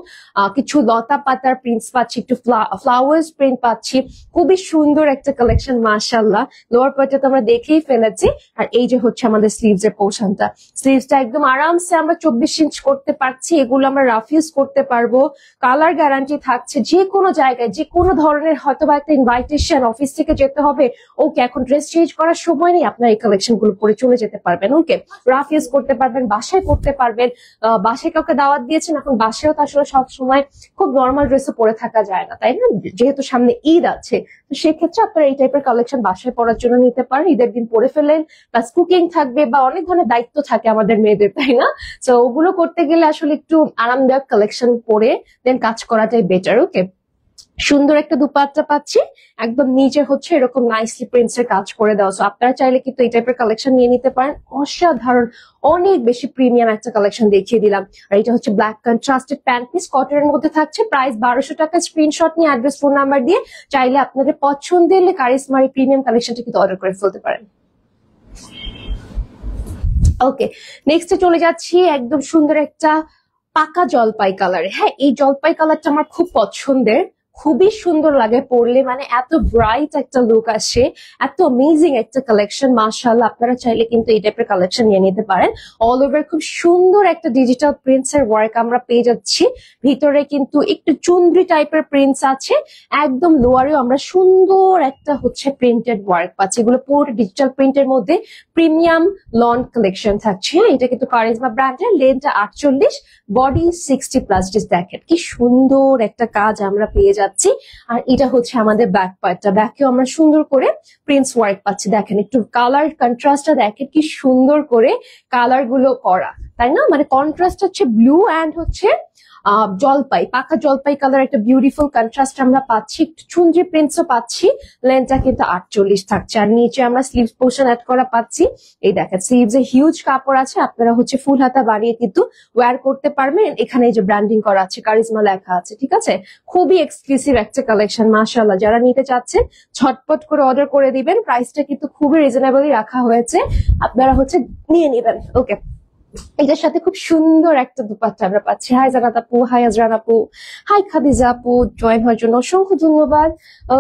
কিছু লতা পাতার প্রিন্টস পাচ্ছি, একটু ফ্লাওয়ার্স প্রিন্ট পাচ্ছি। খুবই সুন্দর একটা কালেকশন মাশাআল্লাহ। লোয়ার পার্টটা তো আমরা দেখেই ফেলেছি। আর এই যে হচ্ছে আমাদের স্লিভস এর পোর্শনটা, স্লিভসটা একদম আরামসে আমরা 24 ইঞ্চ করতে পারছি। এগুলো আমরা রাফ ইউজ করতে পারবো, কালার গ্যারান্টি থাকছে। যে কোনো জায়গায়, যে কোনো ধরনের হয়তো বা একটা ইনভাইটেশন, অফিস থেকে যেতে হবে, ওকে, এখন ড্রেস চেঞ্জ করার সময় নেই, আপনার এই কালেকশন গুলো পরে চলে যেতে পারবেন। ওকে, রাফ ইউজ করতে পারবেন, বাসায় করতে পারবেন। বাসায় কাউকে দাওয়াত দিয়েছেন, এখন বাসায়ও তো আসলে সব সময় খুব নর্মাল ড্রেসে পরে থাকা যায় না, তাই না? যেহেতু সামনে ঈদ আছে, তো সেক্ষেত্রে আপনারা এই টাইপের কালেকশন বাসায় পরার জন্য নিতে পারেন। ঈদের দিন পরে ফেলেন, প্লাস কুকিং থাকবে বা অনেক ধরনের দায়িত্ব থাকে আমাদের মেয়েদের, তাই না? তো ওগুলো করতে গেলে আসলে একটু আরামদায়ক কালেকশন পরে দেন কাজ করাটাই বেটার। ওকে, সুন্দর একটা দুপাট্টা পাচ্ছি, একদম নিচে হচ্ছে এরকম নাইসলি প্রিন্টস এর কাজ করে দেওয়া। সো আপনারা চাইলে কিন্তু এই টাইপের কালেকশন নিয়ে নিতে পারেন। অসাধারণ, অনেক বেশি প্রিমিয়াম একটা কালেকশন দেখিয়ে দিলাম। আর এটা হচ্ছে ব্ল্যাক কন্ট্রাস্টেড প্যান্ট পিস, কটনের মধ্যে থাকছে। প্রাইস 1200 টাকা। স্ক্রিনশট নিয়ে অ্যাড্রেস, ফোন নাম্বার দিয়ে চাইলে আপনাদের পছন্দের কারিশমার প্রিমিয়াম কালেকশনটা কিন্তু অর্ডার করে ফেলতে পারেন। ওকে, নেক্সটে চলে যাচ্ছি একদম সুন্দর একটা পাকা জলপাই কালার। হ্যাঁ, এই জলপাই কালারটা আমার খুব পছন্দের, খুবই সুন্দর লাগে পরলে, মানে এত ব্রাইট একটা লুক আসে, এত অ্যামেজিং একটা কালেকশন। মাশাআল্লাহ, আপনারা চাইলে কিন্তু এই টাইপের কালেকশন নিয়ে নিতে পারেন। অল ওভার খুব সুন্দর একটা ডিজিটাল প্রিন্টস এর ওয়ার্ক আমরা পেয়ে যাচ্ছি। ভিতরে কিন্তু একটু চুনরি টাইপের প্রিন্টস আছে, একদম লোয়ারেও আমরা সুন্দর একটা হচ্ছে প্রিন্টেড ওয়ার্ক পাচ্ছি। এগুলো পুরো ডিজিটাল প্রিন্টের মধ্যে প্রিমিয়াম লন কালেকশন থাকছে। এটা কিন্তু কারিজমা ব্র্যান্ডের, লেন্থটা 48, বডি 60+। দেখেন কি সুন্দর একটা কাজ আমরা পেয়ে যাচ্ছি। আর এটা হচ্ছে আমাদের ব্যাক পার্টটা, ব্যাকেও আমরা সুন্দর করে প্রিন্টস ওয়ার্ক পাচ্ছি। দেখেন একটু কালার কন্ট্রাস্টটা দেখেন কি সুন্দর করে কালার গুলো করা, তাই না? মানে কন্ট্রাস্ট হচ্ছে ব্লু অ্যান্ড হচ্ছে জলপাই, পাকা জলপাই কালার, একটা বিউটিফুল কন্ট্রাস্ট আমরা পাচ্ছি। একটু চুনরি প্রিন্টসও পাচ্ছি। লেন্থটা কিন্তু 48 থাকছে। আর নিচে আমরা স্লিভস পোর্শন অ্যাড করা পাচ্ছি। এই দেখেন স্লিভস এ হিউজ কাপড় আছে, আপনারা হচ্ছে ফুল হাতা বানিয়ে কিন্তু ওয়্যার করতে পারবেন। এখানে এই যে ব্র্যান্ডিং করা আছে, কারিজমা লেখা আছে, ঠিক আছে? খুবই এক্সক্লুসিভ একটা কালেকশন। মাশাআল্লাহ, যারা নিতে চাচ্ছেন ঝটপট করে অর্ডার করে দিবেন। প্রাইসটা কিন্তু খুবই রিজনেবলি রাখা হয়েছে, আপনারা হচ্ছে নিয়ে নেবেন। ওকে, এটার সাথে খুব সুন্দর একটা দুপাট্টা আমরা পাচ্ছি। হাই জানাত আপু, হাই আজরান আপু, হাই খাদিজা আপু, জয়েন হওয়ার জন্য অসংখ্য ধন্যবাদ।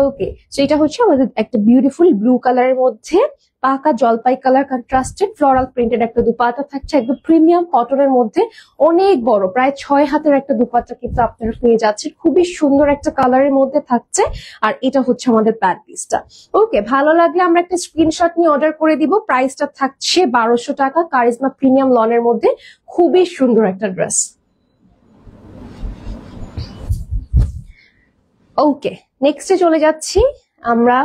ওকে, সো এটা হচ্ছে আমাদের একটা বিউটিফুল ব্লু কালারের মধ্যে পাকা জলপাই কালার কন্ট্রাস্টেড ফ্লোরাল প্রিন্টেড একটা দুপাট্টা থাকছে, একদম প্রিমিয়াম কটনের মধ্যে, অনেক বড়, প্রায় 6 হাতের একটা দুপাট্টা কিন্তু আপনারা পেয়ে যাচ্ছেন। খুবই সুন্দর একটা কালারের মধ্যে থাকছে। আর এটা হচ্ছে আমাদের প্যান্ট পিসটা। ওকে, ভালো লাগলে আমরা একটা স্ক্রিনশট নিয়ে অর্ডার করে দিব। প্রাইসটা থাকছে 1200 টাকা, কারিজমা প্রিমিয়াম লনের মধ্যে। খুবই সুন্দর একটা ড্রেস। ওকে, নেক্সটে চলে যাচ্ছি আমরা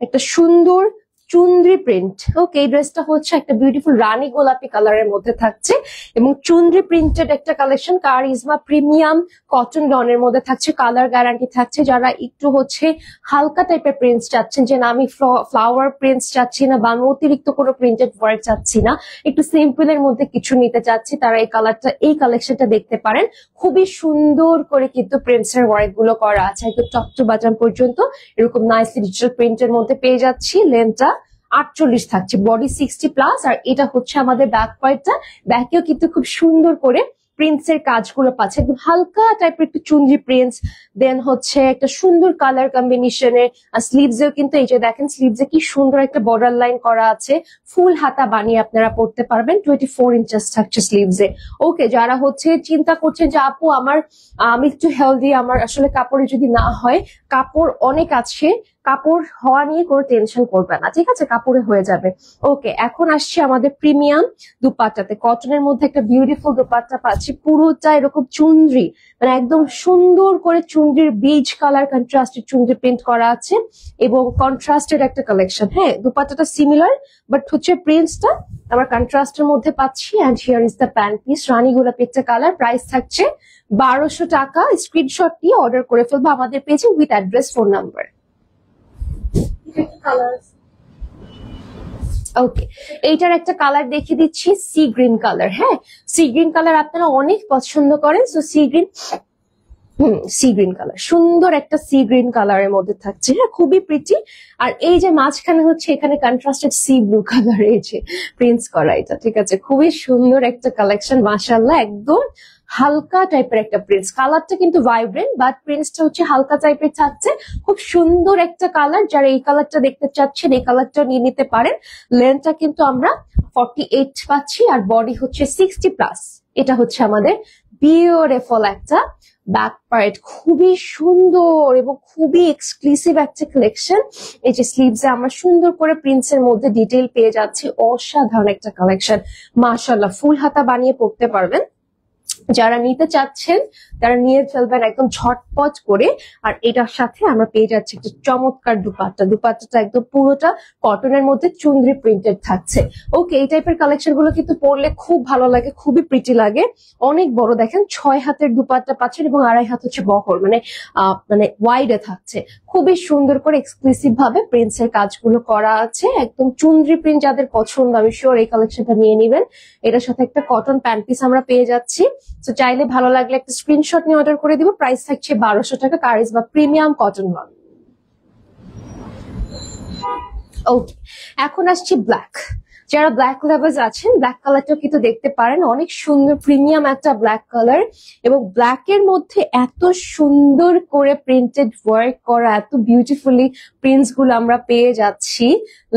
একটা সুন্দর চুনরি প্রিন্ট। ওকে, এই ড্রেসটা হচ্ছে একটা বিউটিফুল রানী গোলাপি কালারের মধ্যে থাকছে এবং চুনরি প্রিন্টেড একটা কালেকশন। কারিজমা প্রিমিয়াম কটন লনের মধ্যে থাকছে, কালার গ্যারান্টি থাকছে। যারা একটু হচ্ছে হালকা টাইপের প্রিন্টস চাচ্ছেন, যে না আমি ফ্লাওয়ার প্রিন্টস চাচ্ছি না বা আমি অতিরিক্ত কোনো প্রিন্টেড ওয়ার্ক চাচ্ছি না, একটু সিম্পল এর মধ্যে কিছু নিতে চাচ্ছি, তারা এই কালারটা, এই কালেকশনটা দেখতে পারেন। খুবই সুন্দর করে কিন্তু প্রিন্টস এর ওয়ার্ক গুলো করা আছে, একদম টপ টু বাটন পর্যন্ত এরকম নাইসলি ডিজিটাল প্রিন্টের মধ্যে পেয়ে যাচ্ছি। লেন্থটা 48 থাকছে, বডি 60+। আর এটা হচ্ছে আমাদের ব্যাক পার্টটা, ব্যাকেও কিন্তু খুব সুন্দর করে প্রিন্টস এর কাজগুলো পাচ্ছে, একদম হালকা টাইপের একটু চুনরি প্রিন্টস, দেন হচ্ছে একটা সুন্দর কালার কম্বিনেশনের। আর স্লিভস এও কিন্তু এই যে দেখেন, স্লিভস এ কি সুন্দর একটা বর্ডার লাইন করা আছে। ফুল হাতা বানিয়ে আপনারা পড়তে পারবেন। 24 ইঞ্চেস থাকছে স্লিভস এ। ওকে, যারা হচ্ছে চিন্তা করছেন যে আপু আমি একটু হেলদি, আমার আসলে কাপড়ে যদি না হয়, কাপড় অনেক আছে, কাপড় হওয়া নিয়ে কোনো টেনশন করবে না, ঠিক আছে? কাপড়ে হয়ে যাবে। ওকে, এখন আসছে আমাদের প্রিমিয়াম দুপাট্টাতে। কটনের মধ্যে একটা বিউটিফুল দুপাট্টা পাচ্ছি, পুরোটা এরকম চুনরি, মানে একদম সুন্দর করে চুনরির বিজ কালার কন্ট্রাস্টেড চুনরি প্রিন্ট করা আছে এবং কন্ট্রাস্টেড একটা কালেকশন। হ্যাঁ, দুপাট্টাটা সিমিলার, বাট হচ্ছে প্রিন্টসটা আমরা কন্ট্রাস্টের মধ্যে পাচ্ছি। And here is the pant piece, রানী গোলাপি একটা কালার। প্রাইস থাকছে 1200 টাকা। স্ক্রিনশট দিয়ে অর্ডার করে ফেলবো আমাদের পেজে উইথ অ্যাড্রেস, ফোন নাম্বার। ওকে, এইটার একটা কালার দেখিয়ে দিচ্ছি, সি গ্রিন কালার। হ্যাঁ, সি গ্রিন কালার আপনারা অনেক পছন্দ করেন। সো সি গ্রিন কালার, সুন্দর একটা সি গ্রিন কালারের মধ্যে থাকছে। হ্যাঁ, খুবই প্রিটি। আর এই যে মাঝখানে হচ্ছে এখানে কন্ট্রাস্টেড সি ব্লু কালার এই যে প্রিন্টস করা, এটা ঠিক আছে, খুবই সুন্দর একটা কালেকশন। মাশাআল্লাহ, একদম হালকা টাইপের একটা প্রিন্টস, কালারটা কিন্তু ভাইব্রেন্ট, বাট প্রিন্টসটা হচ্ছে হালকা টাইপের থাকছে। খুব সুন্দর একটা কালার। যারা এই কালারটা দেখতে চাচ্ছেন, এই কালারটা নিয়ে নিতে পারেন। লেন্থটা কিন্তু আমরা 48 পাচ্ছি আর বডি হচ্ছে 60+। এটা হচ্ছে আমাদের বিউটিফুল একটা ব্যাক পার্ট, খুবই সুন্দর এবং খুবই এক্সক্লুসিভ একটা কালেকশন। এই যে স্লিভস এ আমরা সুন্দর করে প্রিন্টস এর মধ্যে ডিটেল পেয়ে যাচ্ছি। অসাধারণ একটা কালেকশন, মাশাআল্লাহ। ফুল হাতা বানিয়ে পড়তে পারবেন। যারা নিতে চাচ্ছেন তারা নিয়ে ফেলবেন একদম ঝটপট করে। আর এটার সাথে আমরা পেয়ে যাচ্ছি একটা চমৎকার দুপাট্টা। দুপাট্টাটা একদম পুরোটা কটনের মধ্যে চুনরি প্রিন্টেড থাকছে। ওকে, এই টাইপের কালেকশন গুলো কিন্তু পরলে খুব ভালো লাগে, খুবই প্রিটি লাগে। অনেক বড়, দেখেন 6 হাতের দুপাট্টা পাচ্ছেন এবং 2.5 হাত হচ্ছে বহর, মানে ওয়াইডে থাকছে। খুবই সুন্দর করে এক্সক্লুসিভ ভাবে প্রিন্টস এর কাজগুলো করা আছে, একদম চুনরি প্রিন্ট। যাদের পছন্দ আমি শিওর এই কালেকশনটা নিয়ে নেবেন। এটার সাথে একটা কটন প্যান্ট পিস আমরা পেয়ে যাচ্ছি। তো চাইলে ভালো লাগলে একটা স্ক্রিনশট নিয়ে অর্ডার করে দিব। প্রাইস থাকছে 1200 টাকা, কারিজমা প্রিমিয়াম কটন লন। ওকে, এখন আসছি ব্ল্যাক। যারা ব্ল্যাক লাভার্স আছেন, ব্ল্যাক কালারটাও কিন্তু দেখতে পারেন, অনেক সুন্দর প্রিমিয়াম একটা ব্ল্যাক কালার। এবং ব্ল্যাক এর মধ্যে এত সুন্দর করে প্রিন্টেড ওয়ার্ক করা, এত বিউটিফুলি প্রিন্টস গুলো আমরা পেয়ে যাচ্ছি।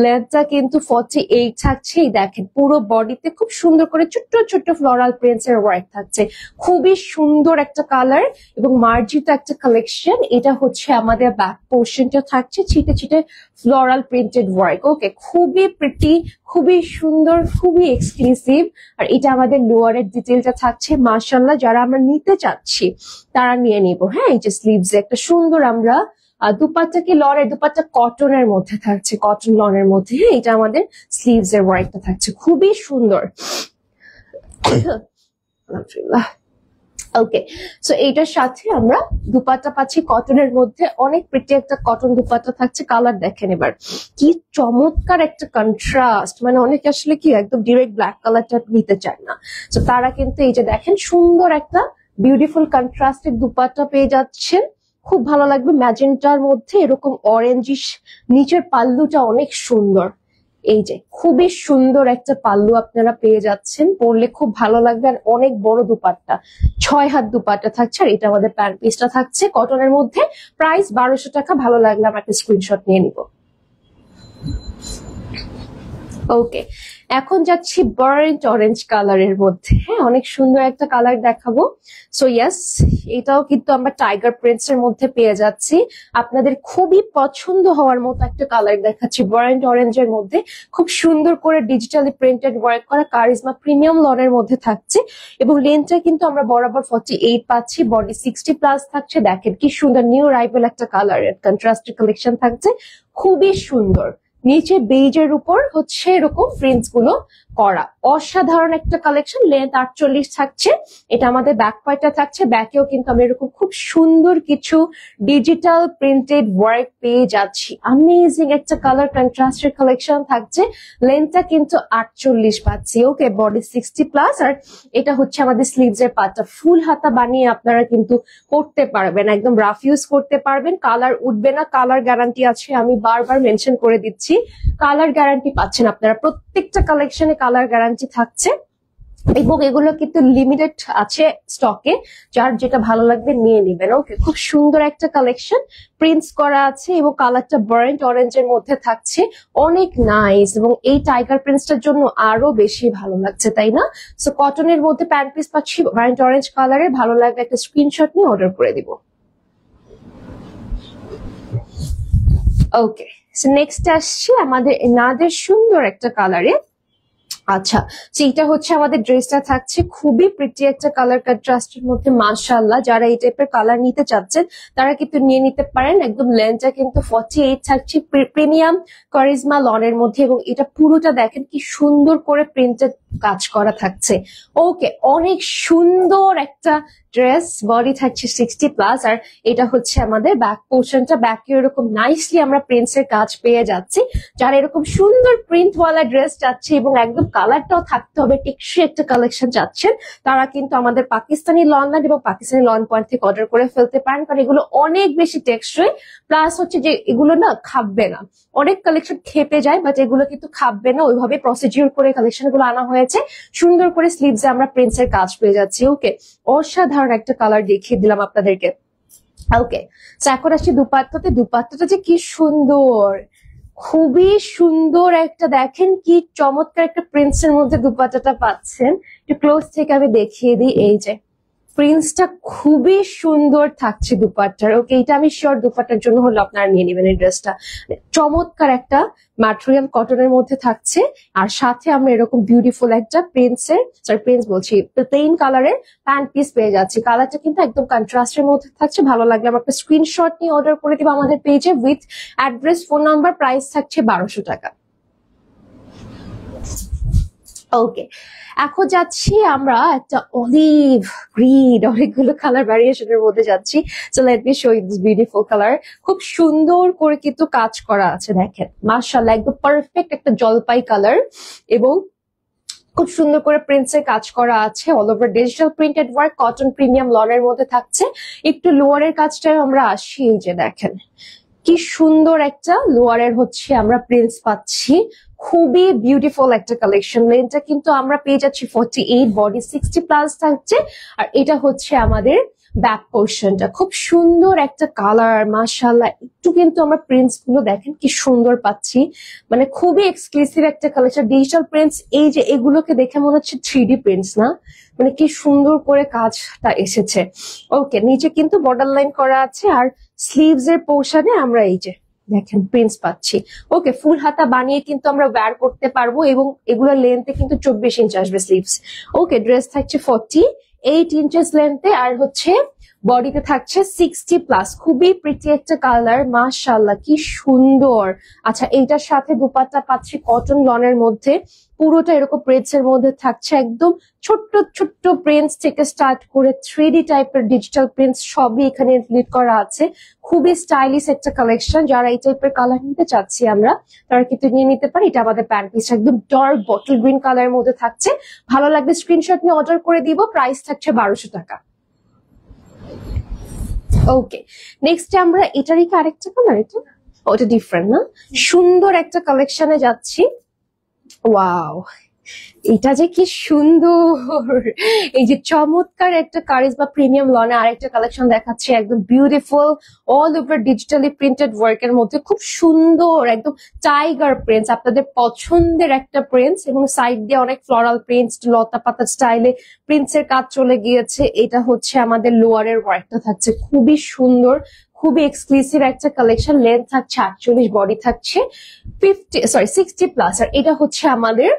লেন্থটা কিন্তু 48 থাকছে। দেখেন পুরো বডিতে খুব সুন্দর করে ছোট্ট ছোট্ট ফ্লোরাল প্রিন্টস এর ওয়ার্ক থাকছে। খুবই সুন্দর একটা কালার এবং মার্জিত একটা কালেকশন। এটা হচ্ছে আমাদের ব্যাক পোর্শনটা থাকছে ছিটে ছিটে ফ্লোরাল প্রিন্টেড ওয়ার্ক। ওকে, খুবই প্রিটি, খুবই সুন্দর, খুবই এক্সক্লুসিভ। আর এটা আমাদের লোয়ারের ডিটেলটা থাকছে। মাশাআল্লাহ, যারা আমরা নিতে চাচ্ছি তারা নিয়ে নিব। হ্যাঁ, এই যে স্লিভস একটা সুন্দর আমরা দুপাট্টা কি লনের, দুপাট্টা কটনের মধ্যে থাকছে, কটন লনের মধ্যে। হ্যাঁ, এটা আমাদের স্লিভস এর ওয়ার্কটা থাকছে, খুবই সুন্দর। আলহামদুলিল্লাহ। ওকে, সো এইটার সাথে আমরা দুপাট্টা পাচ্ছি কটনের মধ্যে, অনেক প্রিটি একটা কটন দুপাট্টা থাকছে। কালার দেখেন এবার, কি চমৎকার একটা কন্ট্রাস্ট। মানে অনেকে আসলে কি একদম ডিরেক্ট ব্ল্যাক কালারটা নিতে চায় না, তো তারা কিন্তু এই যে দেখেন সুন্দর একটা বিউটিফুল কন্ট্রাস্টেড দুপাট্টা পেয়ে যাচ্ছেন। খুব ভালো লাগবে ম্যাজেন্টার মধ্যে এরকম অরেঞ্জিশ। নিচের পাল্লুটা অনেক সুন্দর, এই যে খুবই সুন্দর একটা পাল্লু আপনারা পেয়ে যাচ্ছেন, পরলে খুব ভালো লাগবে। আর অনেক বড় দুপাট্টা, 6 হাত দুপাট্টা থাকছে। আর এটা আমাদের প্যান্ট পিসটা থাকছে কটনের মধ্যে। প্রাইস 1200 টাকা। ভালো লাগলে আমরা একটা স্ক্রিনশট নিয়ে নিব। ওকে, এখন যাচ্ছি বার্ন্ট অরেঞ্জ কালারের মধ্যে। হ্যাঁ, অনেক সুন্দর একটা কালার দেখাবো। সো ইয়েস, এটাও কিন্তু আমরা টাইগার প্রিন্টস এর মধ্যে পেয়ে যাচ্ছি। আপনাদের খুবই পছন্দ হওয়ার মতো একটা কালার দেখাচ্ছি বার্ন্ট অরেঞ্জের মধ্যে। খুব সুন্দর করে ডিজিটালি প্রিন্টেড ওয়ার্ক করা, কারিজমা প্রিমিয়াম লনের মধ্যে থাকছে। এবং লেন্থটা কিন্তু আমরা বরাবর 48 পাচ্ছি, বডি 60+ থাকছে। দেখেন কি সুন্দর নিউ রাইভেল একটা কালারের কন্ট্রাস্টেড কালেকশন থাকছে, খুবই সুন্দর। নিচে বেজের উপর হচ্ছে এরকম প্রিন্টস গুলো করা, অসাধারণ একটা কালেকশন। লেন্থ 48 থাকছে। এটা আমাদের ব্যাক পার্টটা থাকছে। ব্যাকেও কিন্তু আমরা এরকম খুব সুন্দর কিছু ডিজিটাল প্রিন্টেড ওয়ার্ক পেয়ে যাচ্ছি। অ্যামেজিং একটা কালার কন্ট্রাস্টের কালেকশন থাকছে। লেন্থটা কিন্তু 48 পাচ্ছি। ওকে, বডি 60+। আর এটা হচ্ছে আমাদের স্লিভস এর পার্টটা। ফুল হাতা বানিয়ে আপনারা কিন্তু করতে পারবেন, একদম রাফ ইউজ করতে পারবেন। কালার উঠবে না, কালার গ্যারান্টি আছে। আমি বারবার মেনশন করে দিচ্ছি, কালার গ্যারান্টি পাচ্ছেন আপনারা। প্রত্যেকটা কালেকশনে কালার গ্যারান্টি থাকছে এবং এগুলো কিন্তু লিমিটেড আছে স্টকে। যার যেটা ভালো লাগবে নিয়ে নেবেন। ওকে, খুব সুন্দর একটা কালেকশন, প্রিন্টস করা আছে এবং কালারটা বার্ন্ট অরেঞ্জের মধ্যে থাকছে, অনেক নাইস। এবং এই টাইগার প্রিন্টসটার জন্য আরো বেশি ভালো লাগছে, তাই না? সো কটনের মধ্যে প্যান্ট পিস পাচ্ছি বার্ন্ট অরেঞ্জ কালারের। ভালো লাগবে একটা স্ক্রিনশট নিয়ে অর্ডার করে দিব। ওকে, নেক্সট আসছি আমাদের এনাদের সুন্দর একটা কালারে। আচ্ছা, সেইটা হচ্ছে আমাদের ড্রেসটা থাকছে খুবই প্রিটি একটা কালার কন্ট্রাস্টের মধ্যে। মাশাআল্লাহ, যারা এই টাইপের কালার নিতে চাচ্ছেন তারা কিন্তু নিয়ে নিতে পারেন। একদম লেন্থটা কিন্তু 48 থাকছে, প্রিমিয়াম কারিজমা লনের মধ্যে। এবং এটা পুরোটা দেখেন কি সুন্দর করে প্রিন্টেড কাজ করা থাকছে। ওকে, অনেক সুন্দর একটা ড্রেস, বডি থাকছে 60+। আর এটা হচ্ছে আমাদের ব্যাক পোর্শনটা। ব্যাকে এরকম নাইসলি আমরা প্রিন্টস এর কাজ পেয়ে যাচ্ছি। যারা এরকম সুন্দর প্রিন্টওয়ালা ড্রেস চাচ্ছে এবং একদম কালারটাও থাকতে হবে টেকসই একটা কালেকশন চাচ্ছেন, তারা কিন্তু আমাদের পাকিস্তানি লন লাইন এবং পাকিস্তানি লন পয়েন্ট থেকে অর্ডার করে ফেলতে পারেন। কারণ এগুলো অনেক বেশি টেকসই, প্লাস হচ্ছে যে এগুলো না খাববে না। অনেক কালেকশন খেপে যায়, বাট এগুলো কিন্তু খাববে না। ওইভাবে প্রসিডিউর করে কালেকশন গুলো আনা হয়েছে। সুন্দর করে স্লিভসে আমরা প্রিন্টস এর কাজ পেয়ে যাচ্ছি। ওকে, অসাধারণ একটা কালার দেখিয়ে দিলাম আপনাদেরকে। ওকে, এখন আসছি দুপাট্টাতে। দুপাট্টাটা যে কি সুন্দর, খুবই সুন্দর একটা, দেখেন কি চমৎকার একটা প্রিন্টস এর মধ্যে দুপাট্টাটা পাচ্ছেন। একটু ক্লোজ থেকে আমি দেখিয়ে দিই। এই যে প্রিন্সটা খুবই সুন্দর থাকছে দুপাট্টার। ওকে, এটা আমি শিওর দুপাট্টার জন্য হলো আপনারা নিয়ে নেবেন এই ড্রেসটা। চমৎকার একটা ম্যাটেরিয়াল কটনের মধ্যে থাকছে, আর সাথে আমরা এরকম বিউটিফুল একটা প্রিন্স বলছি প্লেন কালারের প্যান্ট পিস পেয়ে যাচ্ছি। কালারটা কিন্তু একদম কন্ট্রাস্টের মধ্যে থাকছে। ভালো লাগলে আমরা একটা স্ক্রিনশট নিয়ে অর্ডার করে দিব আমাদের পেজে with address, phone number. Price থাকছে 1200 টাকা। ওকে, এখন যাচ্ছি আমরা একটা অলিভ গ্রিন, অনেকগুলো কালার ভ্যারিয়েশনের মধ্যে যাচ্ছি। So let me show you this beautiful colour. খুব সুন্দর করে কিন্তু কাজ করা আছে, দেখেন মাশাআল্লাহ, একদম পারফেক্ট একটা জলপাই কালার, এবং খুব সুন্দর করে প্রিন্টসের কাজ করা আছে। All over digital printed work, cotton premium লনের মধ্যে থাকছে। একটু লোয়ারের কাজটাই আমরা আসি, এই যে দেখেন কি সুন্দর একটা লোয়ারের হচ্ছে আমরা প্রিন্টস পাচ্ছি। খুবই বিউটিফুল একটা কালেকশন। লেন্থটা কিন্তু আমরা পেয়ে যাচ্ছি 48, বডি 60+ থাকছে। আর এটা হচ্ছে আমাদের ব্যাক পোর্শনটা। খুব সুন্দর একটা কালার, মাশাআল্লাহ। একটু কিন্তু আমরা প্রিন্টস গুলো দেখেন কি সুন্দর পাচ্ছি, মানে খুবই এক্সক্লুসিভ একটা কালেকশন। ডিজিটাল প্রিন্টস, এই যে এগুলোকে দেখে মনে হচ্ছে 3D প্রিন্টস না, মানে কি সুন্দর করে কাজটা এসেছে। ওকে, নিচে কিন্তু বর্ডার লাইন করা আছে, আর স্লিভস এর পোর্শনে আমরা এই যে দেখেন প্রিন্টস পাচ্ছি। ওকে, ফুল হাতা বানিয়ে কিন্তু আমরা ওয়্যার করতে পারবো, এবং এগুলোর লেন্থে কিন্তু 24 ইঞ্চ আসবে স্লিভস। ওকে, ড্রেস থাকছে 48 ইঞ্চেস লেন্থে, আর হচ্ছে বডিতে থাকছে 60+। খুবই প্রিটি একটা কালার, মাশাআল্লাহ কি সুন্দর। আচ্ছা, এইটার সাথে দুপাট্টা পাচ্ছি কটন লনের মধ্যে, পুরোটা এরকম প্রিন্টস এর মধ্যে থাকছে। একদম ছোট্ট ছোট্ট প্রিন্টস থেকে স্টার্ট করে 3D টাইপের ডিজিটাল প্রিন্টস সবই এখানে ইনক্লুড করা আছে। খুবই স্টাইলিশ একটা কালেকশন। যারা এই টাইপের কালার নিতে চাচ্ছি আমরা, তারা কিন্তু নিয়ে নিতে পারি। এটা আমাদের প্যান্ট পিস, একদম ডার্ক বটল গ্রিন কালারের মধ্যে থাকছে। ভালো লাগবে স্ক্রিনশট নিয়ে অর্ডার করে দিব। প্রাইস থাকছে 1200 টাকা। ওকে, নেক্সট আমরা এটারই কি আরেকটা কালার, ওটা ডিফারেন্ট না, সুন্দর একটা কালেকশনে যাচ্ছি। ওয়াও, এটা যে কি সুন্দর। এই যে চমৎকার একটা কারিজমা প্রিমিয়াম লনে আরেকটা কালেকশন দেখাচ্ছে, একদম beautiful all over digitally printed work এর মধ্যে। খুব সুন্দর একদম টাইগার প্রিন্টস, আপনাদের পছন্দের একটা প্রিন্টস, এবং সাইড দিয়ে অনেক ফ্লোরাল প্রিন্টস, লতা পাতা স্টাইলে প্রিন্টস এর কাজ চলে গিয়েছে। এটা হচ্ছে আমাদের লোয়ারের ওয়ার্কটা থাকছে, খুবই সুন্দর, খুবই এক্সক্লুসিভ একটা কালেকশন। লেন্থ থাকছে 48, বডি থাকছে 60+। আর এটা হচ্ছে আমাদের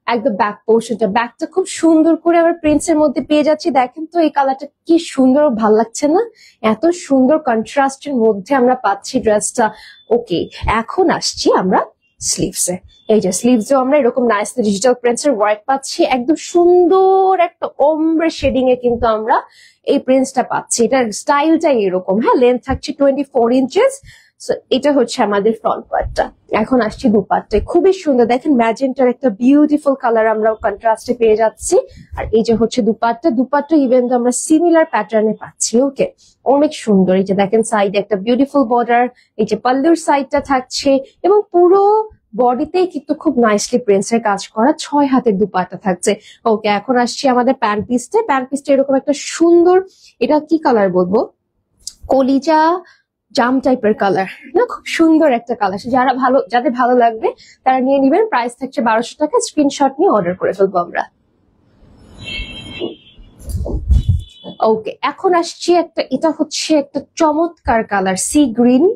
একদম ব্যাক পোর্শনটা। ব্যাকটা খুব সুন্দর করে আবার প্রিন্টস এর মধ্যে পেয়ে যাচ্ছি। দেখেন তো এই কালারটা কি সুন্দর, ভাল লাগছে না? এত সুন্দর কন্ট্রাস্টের মধ্যে আমরা পাচ্ছি ড্রেসটা। ওকে, এখন আসছি আমরা স্লিভসে। এই যে স্লিভসেও আমরা এরকম নাইস ডিজিটাল প্রিন্টস এর ওয়ার্ক পাচ্ছি। একদম সুন্দর একটা ওমব্রে শেডিং এ কিন্তু আমরা এই প্রিন্টসটা পাচ্ছি। এটার স্টাইলটাই এরকম। হ্যাঁ, লেন্থ থাকছে 24 ইঞ্চেস। এটা হচ্ছে আমাদের ফ্রন্ট পার্টটা। এখন আসছি দুপাট্টায়, খুবই সুন্দর। দেখেন ম্যাজেন্টার একটা বিউটিফুল কালার আমরা কন্ট্রাস্টে পেয়ে যাচ্ছি। আর এই যে হচ্ছে দুপাট্টা ইভেন তো আমরা সিমিলার প্যাটার্নে পাচ্ছি। ওকে, অনেক সুন্দর। এই যে দেখেন সাইডে একটা বিউটিফুল বর্ডার, এই যে পাল্লুর সাইডটা থাকছে, এবং পুরো বডিতেই কিন্তু খুব নাইসলি প্রিন্টস এর কাজ করা। 6 হাতের দুপাট্টা থাকছে। ওকে, এখন আসছি আমাদের প্যান্ট পিসটা। প্যান্ট পিসটা এরকম একটা সুন্দর, এটা কি কালার বলবো, কলিজা জাম টাইপের কালার না, খুব সুন্দর একটা কালার। যাদের ভালো লাগবে তারা নিয়ে নিবেন। প্রাইস থাকছে 1200 টাকা। স্ক্রিনশট নিয়ে অর্ডার করে ফেলবো আমরা। ওকে, এখন আসছি এটা হচ্ছে একটা চমৎকার কালার, সি গ্রিন।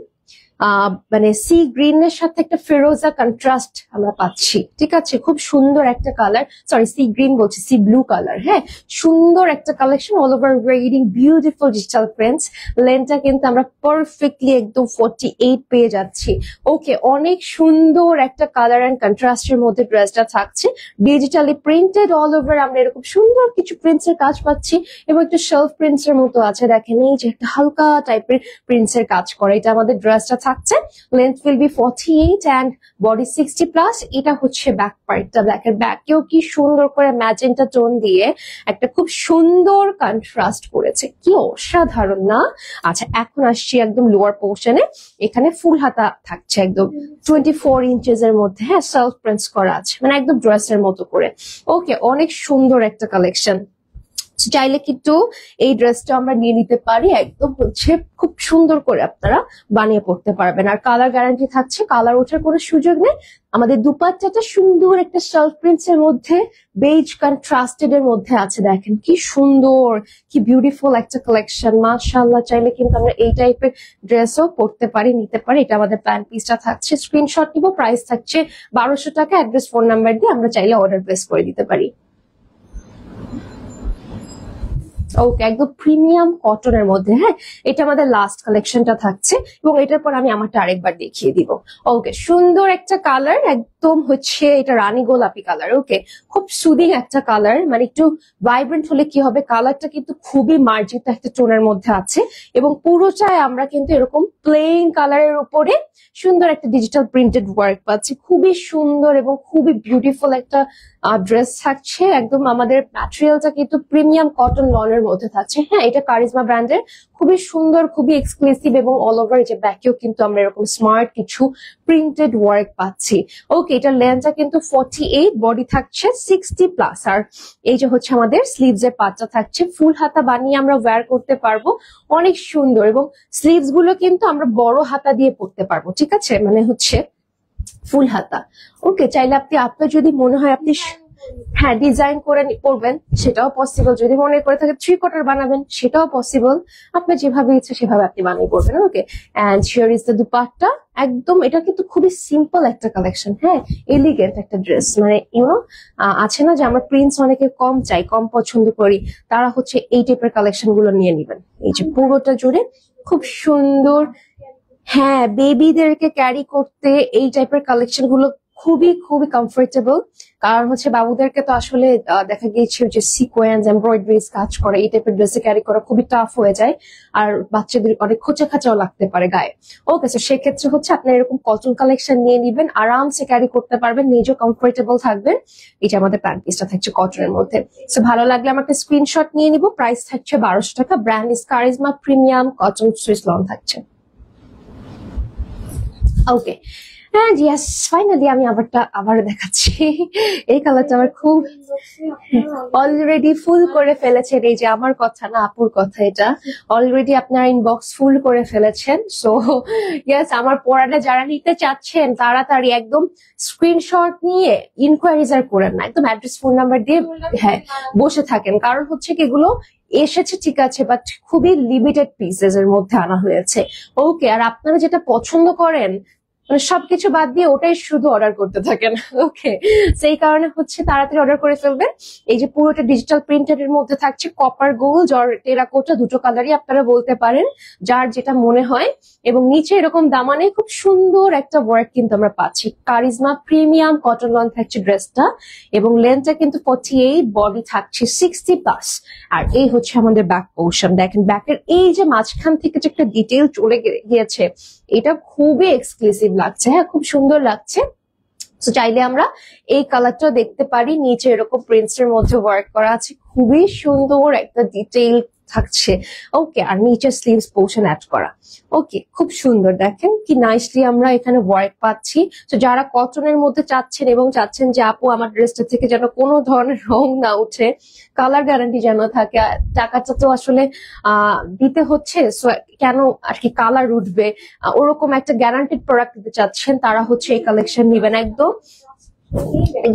মানে সি গ্রিন এর সাথে একটা ফেরোজা কন্ট্রাস্ট আমরা পাচ্ছি। ঠিক আছে, খুব সুন্দর একটা কালার। সরি, সি গ্রিন বলছি, সি ব্লু কালার। হ্যাঁ, সুন্দর একটা collection, all over রেডিং beautiful digital prints. লেন্থটা কিন্তু আমরা পারফেক্টলি একদম 48 পেয়ে যাচ্ছি। ওকে, অনেক সুন্দর একটা কালার এন্ড কন্ট্রাস্টের মধ্যে ড্রেসটা থাকছে। ডিজিটালি প্রিন্টেড অল ওভার আমরা এরকম সুন্দর কিছু প্রিন্টস এর কাজ পাচ্ছি, এবং একটা শেলফ প্রিন্টস এর মতো আছে। দেখেন এই যে একটা হালকা টাইপের প্রিন্টস এর কাজ করে। এটা আমাদের ড্রেসটা থাকছে। Length will be 48 and body 60+। এটা হচ্ছে ব্যাক পার্টটা। ব্যাকের ব্যাকেও কি সুন্দর করে ম্যাজেন্টা টোন দিয়ে একটা খুব সুন্দর কন্ট্রাস্ট করেছে, কি অসাধারণ না? আচ্ছা, এখন আসছি একদম লোয়ার পোর্শনে। এখানে ফুল হাতা থাকছে একদম 24 ইঞ্চেস এর মধ্যে। হ্যাঁ, সেলফ প্রিন্টস করা আছে, মানে একদম ড্রেসের মতো করে। ওকে, অনেক সুন্দর একটা কালেকশন। চাইলে কিন্তু এই ড্রেসটা আমরা নিয়ে নিতে পারি, একদম হচ্ছে খুব সুন্দর করে আপনারা বানিয়ে পড়তে পারবেন। আর কালার গ্যারান্টি থাকছে, কালার ওঠার কোনো সুযোগ নেই। আমাদের দুপাট্টাটা সুন্দর একটা সেলফ প্রিন্টস এর মধ্যে বেজ কন্ট্রাস্টেড এর মধ্যে আছে, দেখেন কি সুন্দর, কি বিউটিফুল একটা কালেকশন, মাশাআল্লাহ। চাইলে কিন্তু আমরা এই টাইপের ড্রেসও পরতে পারি, নিতে পারি। এটা আমাদের প্ল্যান পিসটা থাকছে, স্ক্রিনশট নিব, প্রাইস থাকছে 1200 টাকা। অ্যাড্রেস, ফোন নাম্বার দিয়ে আমরা চাইলে অর্ডার প্লেস করে দিতে পারি। ওকে, একদম প্রিমিয়াম কটনের মধ্যে, হ্যাঁ এটা আমাদের লাস্ট কালেকশনটা থাকছে এবং এটার পর আমি আমারটা আরেকবার দেখিয়ে দিব। ওকে, সুন্দর একটা কালার, একদম হচ্ছে এটা রানী গোলাপি কালার। ওকে, খুব সুদিং একটা কালার, মানে একটু ভাইব্রেন্ট হলে কি হবে, কালারটা কিন্তু খুবই মার্জিত একটা টোনের মধ্যে আছে এবং পুরোটাই আমরা কিন্তু এরকম প্লেন কালারের উপরে সুন্দর একটা ডিজিটাল প্রিন্টেড ওয়ার্ক পাচ্ছি। খুবই সুন্দর এবং খুবই বিউটিফুল একটা ড্রেস থাকছে। একদম আমাদের ম্যাটেরিয়ালটা কিন্তু প্রিমিয়াম কটন লনের মধ্যে থাকছে। হ্যাঁ, এটা কারিজমা ব্র্যান্ডের, খুবই সুন্দর, খুবই এক্সক্লুসিভ এবং অল ওভার যে ব্যাকেও কিন্তু আমরা এরকম স্মার্ট কিছু প্রিন্টেড ওয়ার্ক পাচ্ছি। ওকে, এটা লেন্থটা কিন্তু 48, বডি থাকছে 60+। আর এই যে হচ্ছে আমাদের স্লিভস এর পাটটা থাকছে, ফুল হাতা বানিয়ে আমরা ওয়্যার করতে পারবো, অনেক সুন্দর। এবং স্লিভস গুলো কিন্তু আমরা বড় হাতা দিয়ে পরতে পারবো, ঠিক আছে, মানে হচ্ছে ফুল হাতা। ওকে, চাইলে আপনি, আপনার যদি মনে হয় আপনি হ্যাঁ ডিজাইন করে পরবেন সেটাও পসিবল, যদি মনে করে থাকে 3/4 বানাবেন সেটাও পসিবল, আপনার যেভাবে ইচ্ছে সেভাবে আপনি বানিয়ে পড়বেন। Okay, and here is the dupatta. একদম এটা কিন্তু খুবই সিম্পল একটা কালেকশন, হ্যাঁ এলিগেন্ট একটা ড্রেস, মানে ইউনো আছে না যে আমরা প্রিন্টস অনেকে কম চাই, কম পছন্দ করি, তারা হচ্ছে এই টাইপের কালেকশন গুলো নিয়ে নিবেন। এই যে পুরোটা জুড়ে খুব সুন্দর, হ্যাঁ বেবিদেরকে ক্যারি করতে এই টাইপের কালেকশন গুলো খুবই খুবই কমফোর্টেবল। কারণ হচ্ছে বাবুদেরকে তো আসলে দেখা গিয়েছে যে সিকোয়েন্স এমব্রয়ডারিজ কাজ করে এই টাইপের ড্রেসে ক্যারি করা খুবই টাফ হয়ে যায়, আর বাচ্চাদের অনেক খোঁচা খাঁচাও লাগতে পারে গায়ে। ওকে, তো সেক্ষেত্রে হচ্ছে আপনার এরকম কটন কালেকশন নিয়ে নিবেন, আরামসে ক্যারি করতে পারবেন, নিজেও কমফোর্টেবল থাকবেন। এই যে আমাদের প্যান্ট পিসটা থাকছে কটনের মধ্যে। তো ভালো লাগলে আমাকে স্ক্রিনশট নিয়ে নিব, প্রাইস থাকছে 1200 টাকা। Brand is charisma premium cotton Swiss loan থাকছে। ওকে, হ্যাঁ জিয়াস, ফাইনালি আমি আবার দেখাচ্ছি। এই কালারটা আমার খুব, অলরেডি ফুল করে ফেলেছেন, এই যে আমার কথা না আপুর কথা, এটা অলরেডি আপনার ইনবক্স ফুল করে ফেলেছেন। সো ইয়েস, আমার পড়াটা যারা নিতে চাচ্ছেন তাড়াতাড়ি একদম স্ক্রিনশট নিয়ে ইনকোয়ারিজ আর করেন না, একদম অ্যাড্রেস ফোন নাম্বার দিয়ে হ্যাঁ বসে থাকেন। কারণ হচ্ছে কি এগুলো এসেছে ঠিক আছে, বাট খুবই লিমিটেড পিসেস এর মধ্যে আনা হয়েছে। ওকে, আর আপনারা যেটা পছন্দ করেন মানে সবকিছু বাদ দিয়ে ওটাই শুধু অর্ডার করতে থাকেন। ওকে, সেই কারণে হচ্ছে তাড়াতাড়ি অর্ডার করে ফেলবেন। এই যে পুরোটা ডিজিটাল প্রিন্টেড এর মধ্যে থাকছে, কপার গোল্ড আর টেরাকোটা দুটো কালারই আপনারা বলতে পারেন, যার যেটা মনে হয়। এবং নিচে এরকম দামানে খুব সুন্দর একটা ওয়ার্ক কিন্তু আমরা পাচ্ছি। কারিজমা প্রিমিয়াম কটন লন থাকছে ড্রেসটা এবং লেন্থটা কিন্তু 48, বডি থাকছে 60+। আর এই হচ্ছে আমাদের ব্যাক পোর্শন, দেখেন ব্যাকের এই যে মাঝখান থেকে যে একটা ডিটেল চলে গিয়েছে, এটা খুবই এক্সক্লুসিভ লাগছে, হ্যাঁ খুব সুন্দর লাগছে। তো চাইলে আমরা এই কালারটা দেখতে পারি, নিচে এরকম প্রিন্টস এর মধ্যে ওয়ার্ক করা আছে, খুবই সুন্দর একটা ডিটেইল থাকছে। ওকে, আর নিচে স্লিভস পোর্শন অ্যাড করা। ওকে, খুব সুন্দর, দেখেন কি নাইসলি আমরা এখানে ওয়ার্ক পাচ্ছি। তো যারা কটনের মধ্যে চাচ্ছেন এবং চাচ্ছেন যে আপু আমার ড্রেসটা থেকে যেন কোনো ধরনের রং না উঠে, কালার গ্যারান্টি যেন থাকে, টাকাটা তো আসলে দিতে হচ্ছে, সো কেন আর কি কালার উঠবে, ওরকম একটা গ্যারান্টিড প্রোডাক্ট দিতে চাচ্ছেন, তারা হচ্ছে এই কালেকশন নিবেন একদম।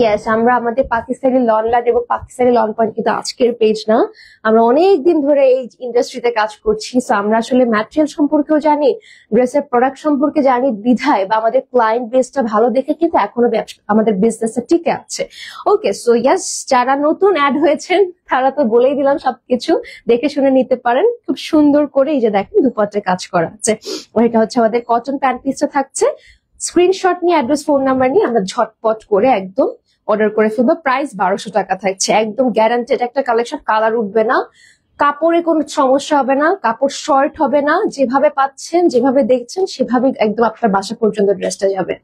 ইয়েস, আমরা আমাদের পাকিস্তানি লন লাইট এবং পাকিস্তানি লন পয়েন্ট কিন্তু আজকের পেজ না, আমরা অনেক দিন ধরে এই ইন্ডাস্ট্রিতে কাজ করছি। সো আমরা আসলে ম্যাটেরিয়াল সম্পর্কেও জানি, ড্রেসের প্রোডাক্ট সম্পর্কে জানি, বিধায় বা আমাদের ক্লায়েন্ট বেসটা ভালো দেখে কিন্তু এখনো আমাদের বিজনেসটা টিকে আছে। ওকে, সো ইয়েস, যারা নতুন অ্যাড হয়েছেন তারা তো বলেই দিলাম, সবকিছু দেখে শুনে নিতে পারেন। খুব সুন্দর করে এই যে দেখেন দুপাটে কাজ করা আছে। এটা হচ্ছে আমাদের কটন প্যান্ট পিসটা থাকছে। স্ক্রিনশট নিয়ে অ্যাড্রেস ফোন নাম্বার নিয়ে আমরা ঝটপট করে একদম অর্ডার করে ফেলবো। প্রাইস 1200 টাকা থাকছে, একদম গ্যারান্টেড একটা কালেকশন, কালার উঠবে না, কাপড়ে কোনো সমস্যা হবে না, কাপড় শর্ট হবে না, যেভাবে পাচ্ছেন যেভাবে দেখছেন সেভাবে একদম আপনার বাসা পর্যন্ত ড্রেসটা যাবে।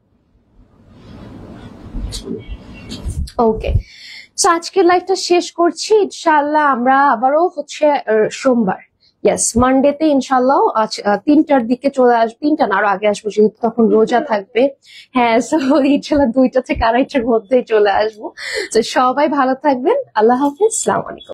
ওকে, তো আজকের লাইফটা শেষ করছি, ইনশাআল্লাহ আমরা আবারও হচ্ছে সোমবার, ইয়েস মানডেতে ইনশাল্লাহ 3টার দিকে চলে আসবো, 3টা না আরো আগে আসবো যেহেতু তখন রোজা থাকবে। হ্যাঁ, সো ইনশাল্লাহ 2টা থেকে 2:30টার মধ্যেই চলে আসবো। তো সবাই ভালো থাকবেন, আল্লাহ হাফিজ, আসসালামু আলাইকুম।